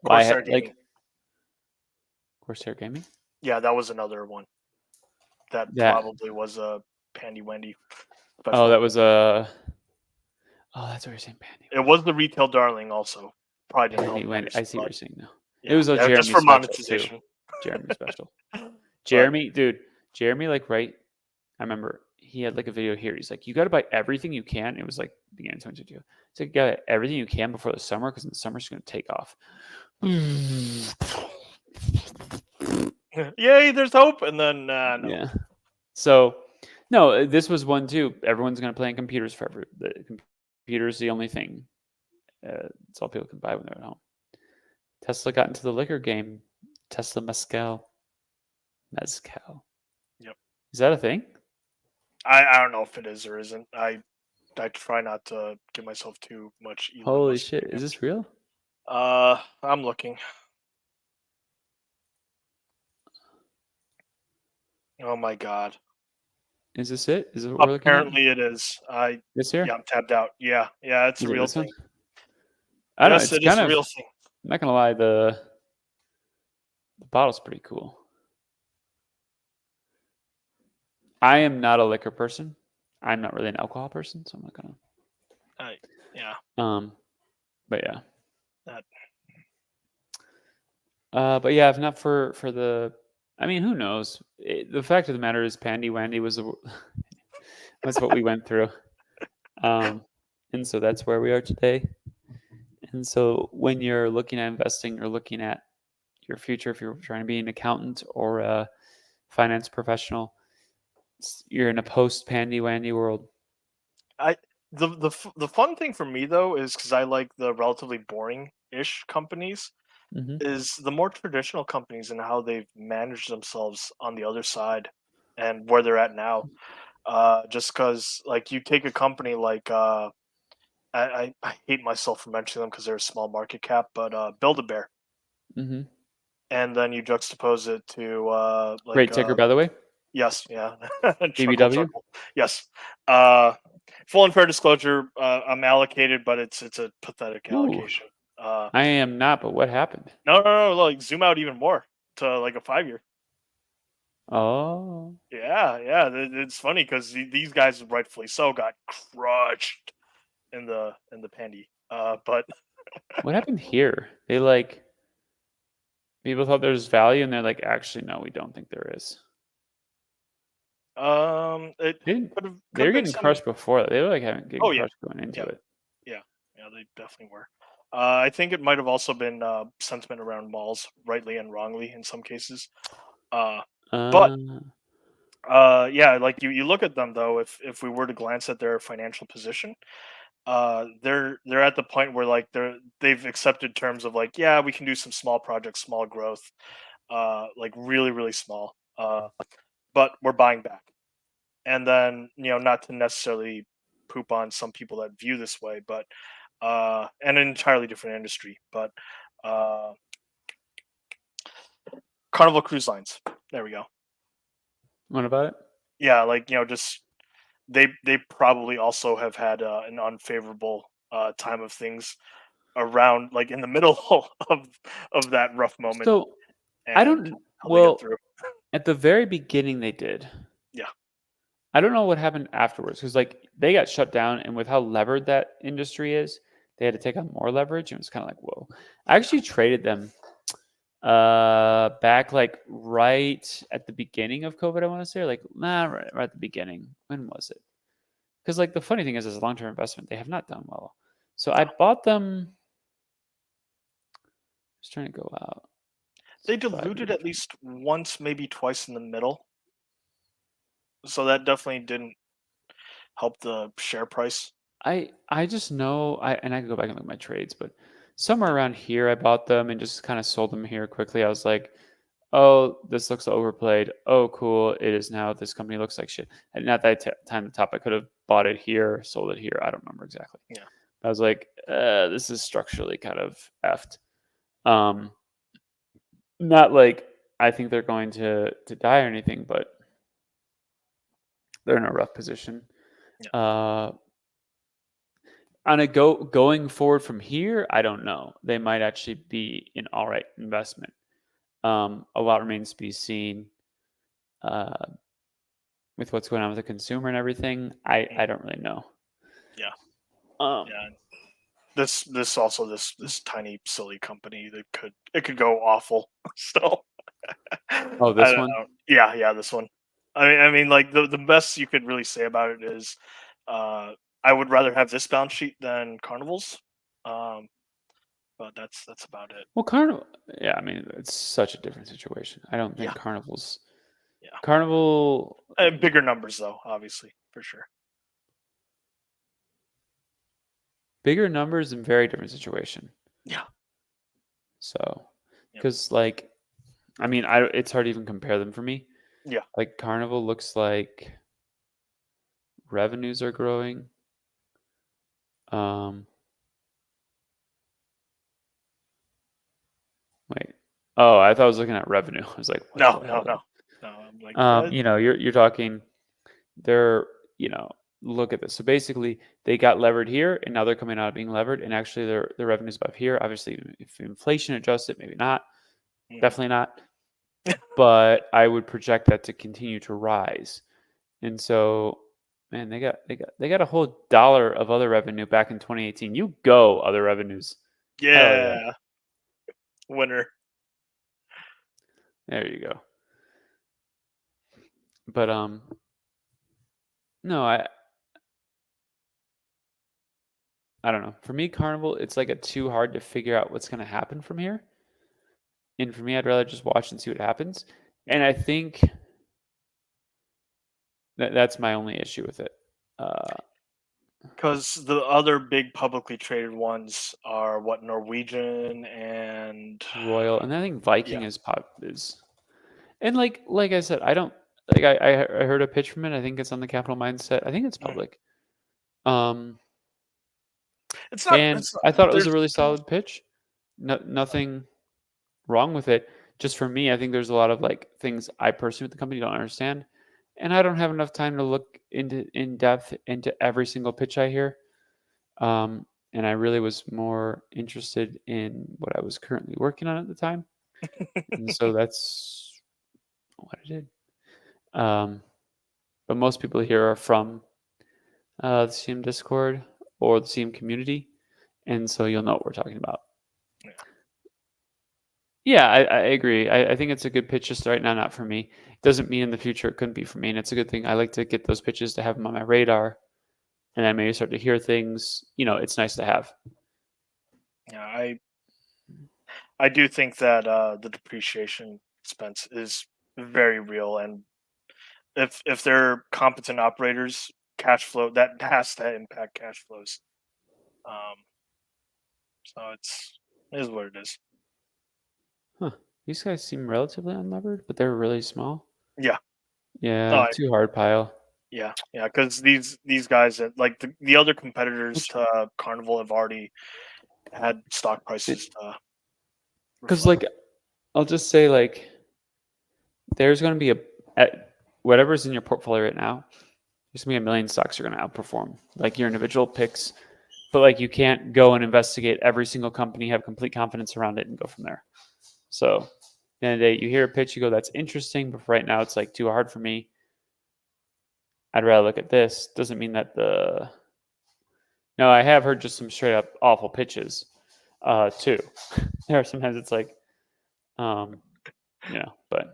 Corsair Gaming. Corsair Gaming? Yeah, that was another one. That probably was a Pandy Wendy. Oh, that was a. Oh, that's what you're saying, Pandy. It was the retail darling also. Probably didn't Pandy Wendy. I see what you're saying now. Yeah, it was a Jeremy just for special monetization. Too. Jeremy special. Jeremy, dude. Jeremy, like, right? I remember he had like a video here. He's like, you got to buy everything you can. It was like beginning of 2022. It's like, you got everything you can before the summer because in the summer it's going to take off. Yay, there's hope. And then, no. Yeah. So, no, this was one too. Everyone's going to play on computers forever. The computer is the only thing. It's all people can buy when they're at home. Tesla got into the liquor game. Tesla Mezcal. Yep. Is that a thing? I don't know if it is or isn't. I try not to give myself too much. Holy shit! Is this real? I'm looking. Oh my god. Is this it? Is it what we're looking at? Apparently it is. This here? Yeah, I'm tabbed out. Yeah, it's a Is it real this one? thing. I don't know. Yes, It's it is kind a of. real thing. I'm not gonna lie. The bottle's pretty cool. I am not a liquor person. I'm not really an alcohol person, so I'm not gonna. Yeah. But yeah. That But yeah, if not for the, I mean, who knows? The fact of the matter is, Pandy Wandy was was what we went through, and so that's where we are today. And so when you're looking at investing, you're looking at your future. If you're trying to be an accountant or a finance professional, you're in a post Pandy Wandy world. I the fun thing for me though is because I like the relatively boring-ish companies, Hmm. is the more traditional companies and how they've managed themselves on the other side and where they're at now. Just because, like, you take a company like I hate myself for mentioning them because they're a small market cap, but Build a Bear, Hmm. and then you juxtapose it to Great ticker, by the way. yes, yeah, chuckle, BBW. chuckle, yes. Uh, Full and fair disclosure, I'm allocated, but it's a pathetic Ooh, allocation. Uh, I am not. But what happened? no, like zoom out even more to like a 5 year. Oh, Yeah, it's funny because these guys, rightfully so, got crushed in the pandy. But what happened here? They like people thought there's value, and they're like, actually, no, we don't think there is. it They didn't, could they were have been getting some. crushed before that. They were like having getting Oh yeah, crushed going into yeah, it. yeah, they definitely were. I think it might have also been sentiment around malls, rightly and wrongly in some cases. Uh, but Uh, yeah, like you look at them though. If we were to glance at their financial position, they're at the point where like they've accepted terms of like, yeah, we can do some small projects, small growth, like really small. But we're buying back. And then, not to necessarily poop on some people that view this way, but and an entirely different industry, but uh, Carnival Cruise Lines. There we go. what about it? Yeah, like just they probably also have had an unfavorable time of things around, like in the middle of that rough moment, So I and don't. how they get Well, through. at the very beginning, they did. Yeah. I don't know what happened afterwards because like they got shut down, and with how levered that industry is, they had to take on more leverage, and it was kind of like, whoa. I actually traded them back like right at the beginning of COVID. I want to say, or like right at the beginning. When was it? Because like the funny thing is, as a long-term investment, they have not done well. So I No, bought them. Just trying to go out. they So 5 year diluted at term. least once, maybe twice in the middle, so that definitely didn't help the share price. I just know I can go back and look at my trades, but somewhere around here I bought them and just kind of sold them here quickly. I was like, oh, this looks overplayed. Oh, cool. It is now. This company looks like shit. And at that time, the top, I could have bought it here, sold it here. I don't remember exactly. Yeah. I was like, this is structurally kind of effed. Um, Not like I think they're going to die or anything, but they're in a rough position. Yeah. Uh, on a going forward from here, I don't know. They might actually be an all right investment. A lot remains to be seen uh, with what's going on with the consumer and everything. I don't really know. Yeah. Um, Yeah. This also this tiny silly company that could go awful. So I oh, don't this one. know. Yeah, this one. I mean, like the best you could really say about it is, uh, I would rather have this balance sheet than Carnival's. Um, but that's about it. Well, Carnival. Yeah, I mean it's such a different situation. I don't Yeah, think Carnival's yeah. Carnival And bigger numbers though, obviously, for sure. bigger numbers and very different situation. Yeah. So, Yep. because like I mean, it's hard to even compare them for me. Yeah. Like Carnival looks like revenues are growing. Um, Wait. Oh, I thought I was looking at revenue. I was like, what No, the no, hell? no, no. I'm Like what? You're talking. They're look at this. So basically, they got levered here, and now they're coming out of being levered, and actually their revenues above here. Obviously, if inflation adjusted, maybe not, definitely not. But I would project that to continue to rise, and so. Man, they got a whole dollar of other revenue back in 2018. You go other revenues. Hell yeah. Yeah, winner. There you go. But no, I don't know. For me, Carnival, it's like a too hard to figure out what's going to happen from here. And for me, I'd rather just watch and see what happens. And I think that's my only issue with it. Because the other big publicly traded ones are what, Norwegian and Royal, and I think Viking yeah. is, and like I said, I don't like I heard a pitch from it. I think it's on the Capital Mindset. I think it's public. It's not. And It's I not. thought it was There's a really solid pitch. Nothing wrong with it. Just for me, I think there's a lot of like things I personally with the company don't understand, and I don't have enough time to look in depth into every single pitch I hear. And I really was more interested in what I was currently working on at the time, and so that's what I did. But most people here are from the CM Discord or the CM community, and so you'll know what we're talking about. Yeah, I agree. I think it's a good pitch just right now, not for me. It doesn't mean in the future it couldn't be for me, and it's a good thing. I like to get those pitches to have them on my radar, and I may start to hear things. It's nice to have. Yeah, I do think that the depreciation expense is very real, and if they're competent operators, cash flow that has to impact cash flows. Um, so it is what it is. Huh. These guys seem relatively unlevered, but they're really small. Yeah. Yeah, too hard pile. Yeah, because these guys that like the other competitors to Carnival have already had stock prices Because reflect. I'll just say there's going to be whatever's in your portfolio right now. There's going to be a million stocks you're going to outperform, like your individual picks. But you can't go and investigate every single company, have complete confidence around it, and go from there. So, at the end of the day, you hear a pitch, you go, "That's interesting," but for right now, it's too hard for me. I'd rather look at this. Doesn't mean that No, I have heard just some straight up awful pitches, too. There are sometimes it's but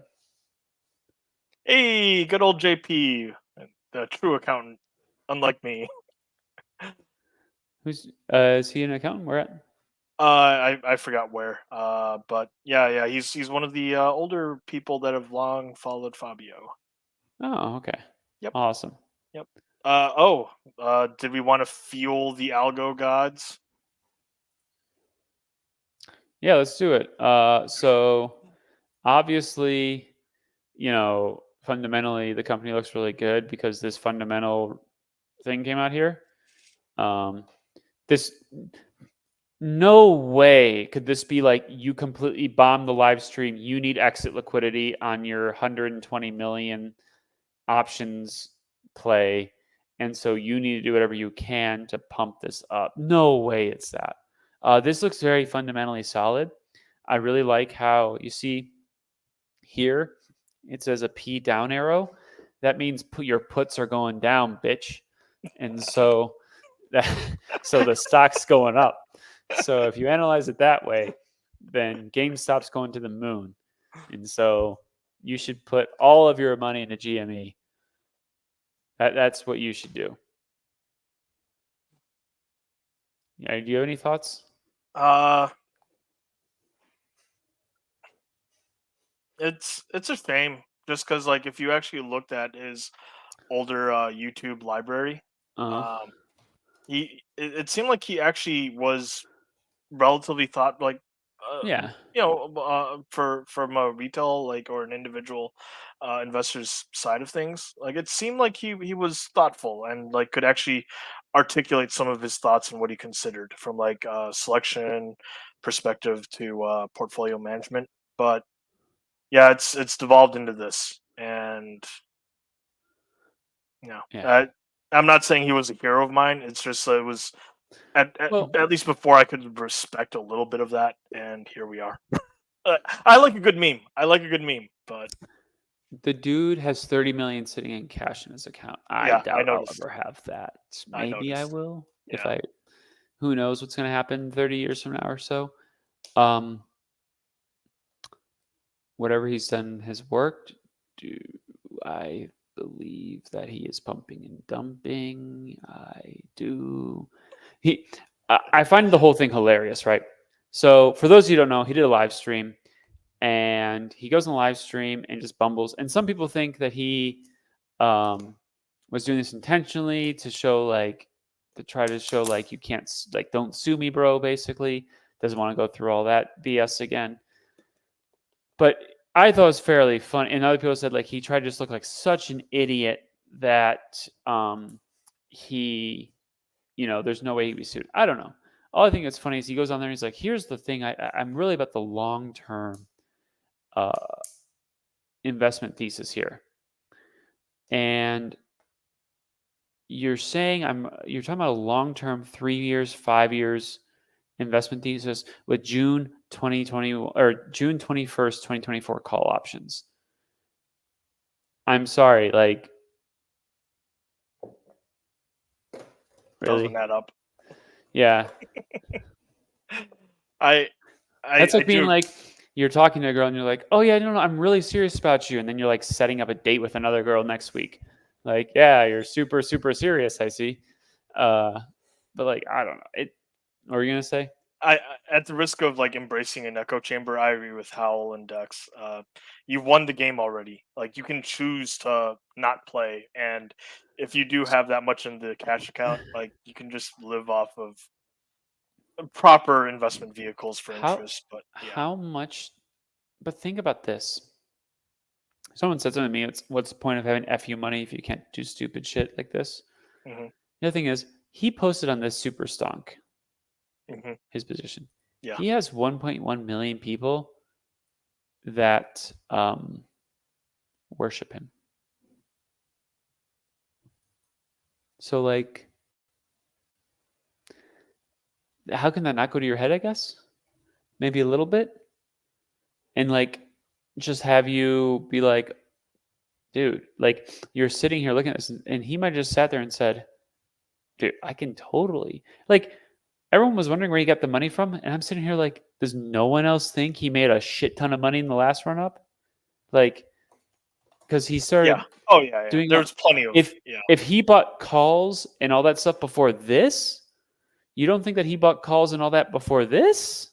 Hey, good old JP, the true accountant, unlike me. is he an accountant? Where at? I forgot where. But yeah, he's one of the older people that have long followed Fabio. Oh, okay. Yep. Awesome. Yep. Did we want to fuel the algo gods? Yeah, let's do it. So obviously, fundamentally, the company looks really good because this fundamental thing came out here. This no way could this be you completely bombed the live stream. You need exit liquidity on your 120 million options play, and so you need to do whatever you can to pump this up. No way it's that. This looks very fundamentally solid. I really like how you see here it says a P down arrow. That means your puts are going down, bitch. And so so the stock's going up. So if you analyze it that way, then GameStop's going to the moon. And so you should put all of your money into GME. That's what you should do. Yeah, do you have any thoughts? It's a shame just because if you actually looked at his older YouTube library, it seemed like he actually was relatively thought Yeah. from a retail or an individual investor's side of things. It seemed like he was thoughtful and could actually articulate some of his thoughts and what he considered from selection perspective to portfolio management. But yeah, it's devolved into this. and Yeah. I'm not saying he was a hero of mine. It's just it was Well, at least before I could respect a little bit of that, and here we are. I like a good meme. I like a good meme, but the dude has 30 million sitting in cash in his account. I yeah, I doubt I'll noticed. ever have that. I Maybe I noticed. will if Yeah. I. Who knows what's going to happen 30 years from now or so. Um, whatever he's done has worked. Do I believe that he is pumping and dumping? I do. He, I find the whole thing hilarious, right? So for those of you who don't know, he did a live stream, and he goes on the live stream and just bumbles. And some people think that he was doing this intentionally to show like to try to show like you can't like don't sue me, bro. Basically, doesn't want to go through all that BS again. But I thought it was fairly fun. And other people said like he tried to just look like such an idiot that he, there's no way he'd be sued. I don't know. All I think that's funny is he goes on there and he's like, here's the thing. I'm really about the long term uh, investment thesis here. And you're saying you're talking about a long term 3 years, 5 years investment thesis with June 2020 or June 21st, 2024 call options. I'm sorry, like really? Doesn't add up. Yeah. I That's like I being do. like you're talking to a girl and you're like, "Oh yeah, no, I'm really serious about you." And then you're like setting up a date with another girl next week. Like, "Yeah, you're super super serious, I see." But like I don't know. What were you going to say? I at the risk of like embracing an echo chamber, I agree with Howell and Dex. You've won the game already. Like you can choose to not play, and if you do have that much in the cash account, like you can just live off of proper investment vehicles for How interest. But yeah, how much but think about this. Someone said something to me, it's what's the point of having FU money if you can't do stupid shit like this? hmm The other thing is, he posted on this super stonk, hmm his position. yeah, He has 1.1 million people that worship him. So, like, how can that not go to your head, I guess? Maybe a little bit. And, like, just have you be like, dude, like, you're sitting here looking at this, and he might have just sat there and said, dude, I can totally. Like, everyone was wondering where he got the money from. And I'm sitting here like, does no one else think he made a shit ton of money in the last run up? Like, because he yeah. started Oh yeah, yeah. doing There's plenty of if yeah. if he bought calls and all that stuff before this, you don't think that he bought calls and all that before this?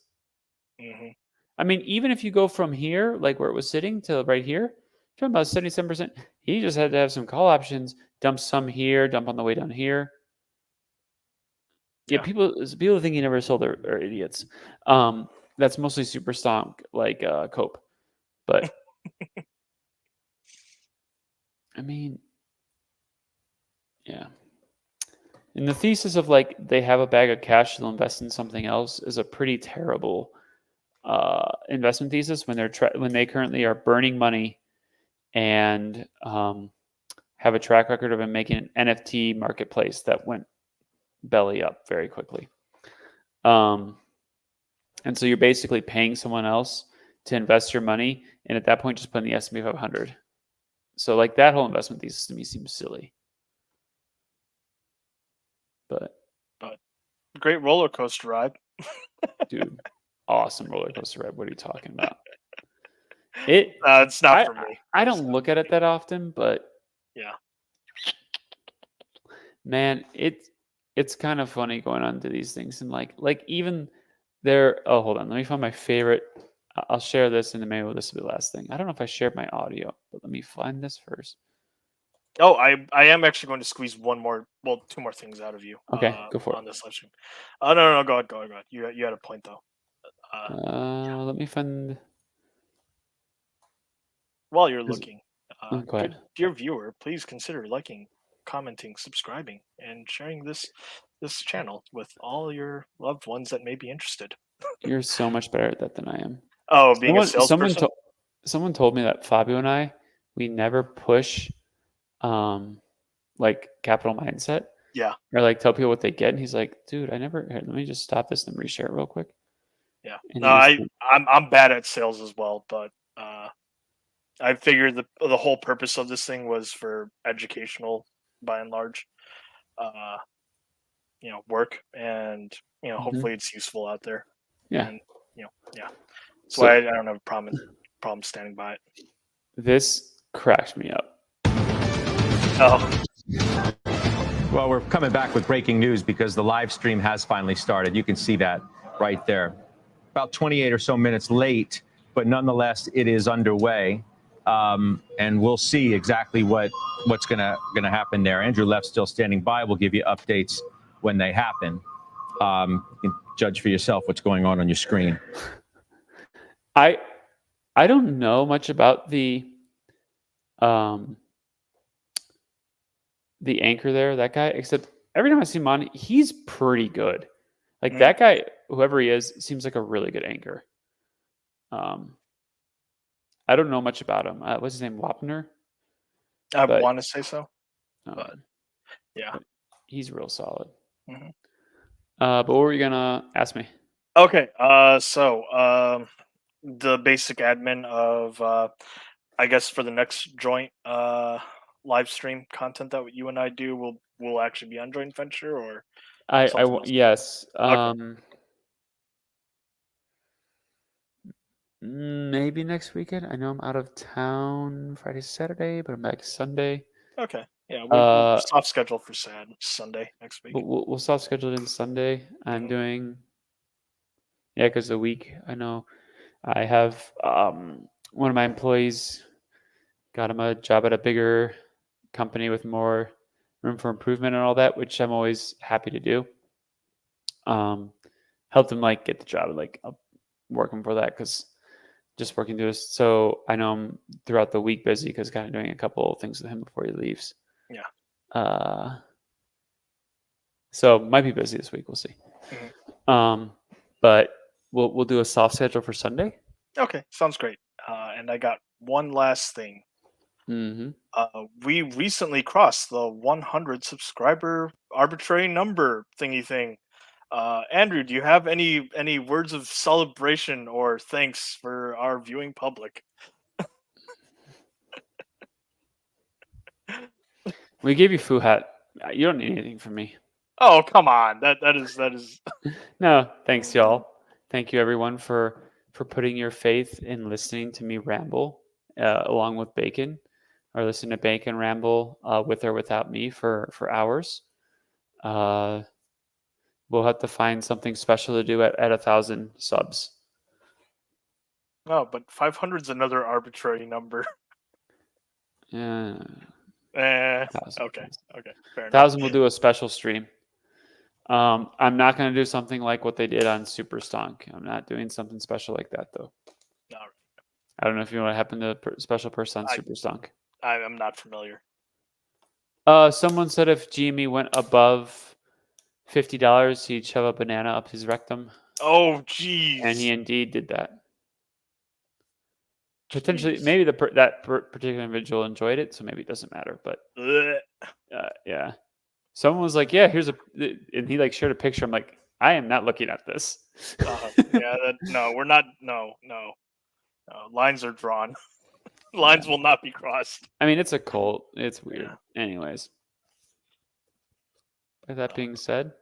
hmm I mean, even if you go from here, like where it was sitting, to right here, talking about 77%, he just had to have some call options, dump some here, dump on the way down here. Yeah, Yeah. people think he never sold are idiots. That's mostly super stonk like Cope, but I mean, yeah. And the thesis of like they have a bag of cash, they'll invest in something else is a pretty terrible investment thesis when when they currently are burning money and have a track record of making an NFT marketplace that went belly up very quickly. Um, and so you're basically paying someone else to invest your money, and at that point, just put in the S&P 500. So like that whole investment thesis to me seems silly. But Great roller coaster ride. dude, awesome roller coaster ride. What are you talking about? It It's not for me. I don't look at it that often, but Yeah. man, it's kind of funny going on to these things and like even there. Oh, hold on, let me find my favorite. I'll share this and then maybe this will be the last thing. I don't know if I shared my audio, but let me find this first. Oh, I am actually going to squeeze two more things out of you Okay, go for it. on this live stream. Oh no, go ahead, go ahead, go ahead. You had a point though. Let me find. While you're Is, looking, go ahead. dear viewer, please consider liking, commenting, subscribing, and sharing this channel with all your loved ones that may be interested. You're so much better at that than I am. Oh, being a salesperson. Someone told me that Fabio and I we never push like capital mindset Yeah, or like tell people what they get. And he's like, dude, here, let me just stop this and reshare it real quick. yeah. And No, he was I'm bad at sales as well, but I figured the whole purpose of this thing was for educational, by and large, uh, work, and hopefully it's useful out there. yeah. And yeah, that's So why I don't have a problem standing by it. this cracked me up. Oh, Well, we're coming back with breaking news because the live stream has finally started. You can see that right there. About 28 or so minutes late, but nonetheless, it is underway. And we'll see exactly what's gonna happen there. Andrew Left's still standing by. We'll give you updates when they happen. You can judge for yourself what's going on your screen. I don't know much about the anchor there, that guy, except every time I see him on, he's pretty good. Like that guy, whoever he is, seems like a really good anchor. I don't know much about him. What's his name? Wapner? I want to say so, but yeah, but he's real solid. Mhm. But what were you gonna ask me? Okay. So the basic admin of I guess for the next joint live stream content that you and I do will actually be on joint venture or something else? Yes. Okay. Maybe next weekend. I know I'm out of town Friday, Saturday, but I'm back Sunday. Okay. Yeah, we'll soft schedule for Sunday next week. We'll soft schedule it in Sunday. I'm doing, because the week I know I have one of my employees got him a job at a bigger company with more room for improvement and all that, which I'm always happy to do. Helped him like get the job, like I'll work him for that because just working through this. So I know I'm throughout the week busy because kind of doing a couple of things with him before he leaves. Yeah. So might be busy this week. We'll see. But we'll do a soft schedule for Sunday. Okay, sounds great. And I got one last thing. Mm-hmm. We recently crossed the 100 subscriber arbitrary number thingy thing. Andrew, do you have any words of celebration or thanks for our viewing public? We gave you Foo Hat. You don't need anything from me. Oh, come on. That is No, thanks y'all. Thank you everyone for putting your faith in listening to me ramble along with Bacon, or listen to Bacon ramble with or without me for hours. We'll have to find something special to do at 1,000 subs. No, but 500 is another arbitrary number. Yeah. Okay. Fair enough. 1,000 will do a special stream. I'm not going to do something like what they did on Super Stonk. I'm not doing something special like that, though. All right. I don't know if you know what happened to the special person on Super Stonk. I'm not familiar. Someone said if GME went above $50, he'd shove a banana up his rectum. Oh, jeez. And he indeed did that. Potentially, maybe that particular individual enjoyed it, so maybe it doesn't matter. But yeah, someone was like, "Yeah, here's and he like shared a picture. I'm like, I am not looking at this. No, we're not. No. Lines are drawn. Lines will not be crossed. I mean, it's a cult. It's weird. Yeah. Anyways, with that being said,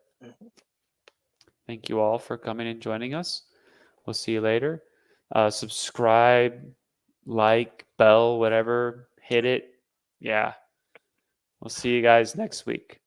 thank you all for coming and joining us. We'll see you later. Subscribe, like, bell, whatever. Hit it. Yeah. We'll see you guys next week.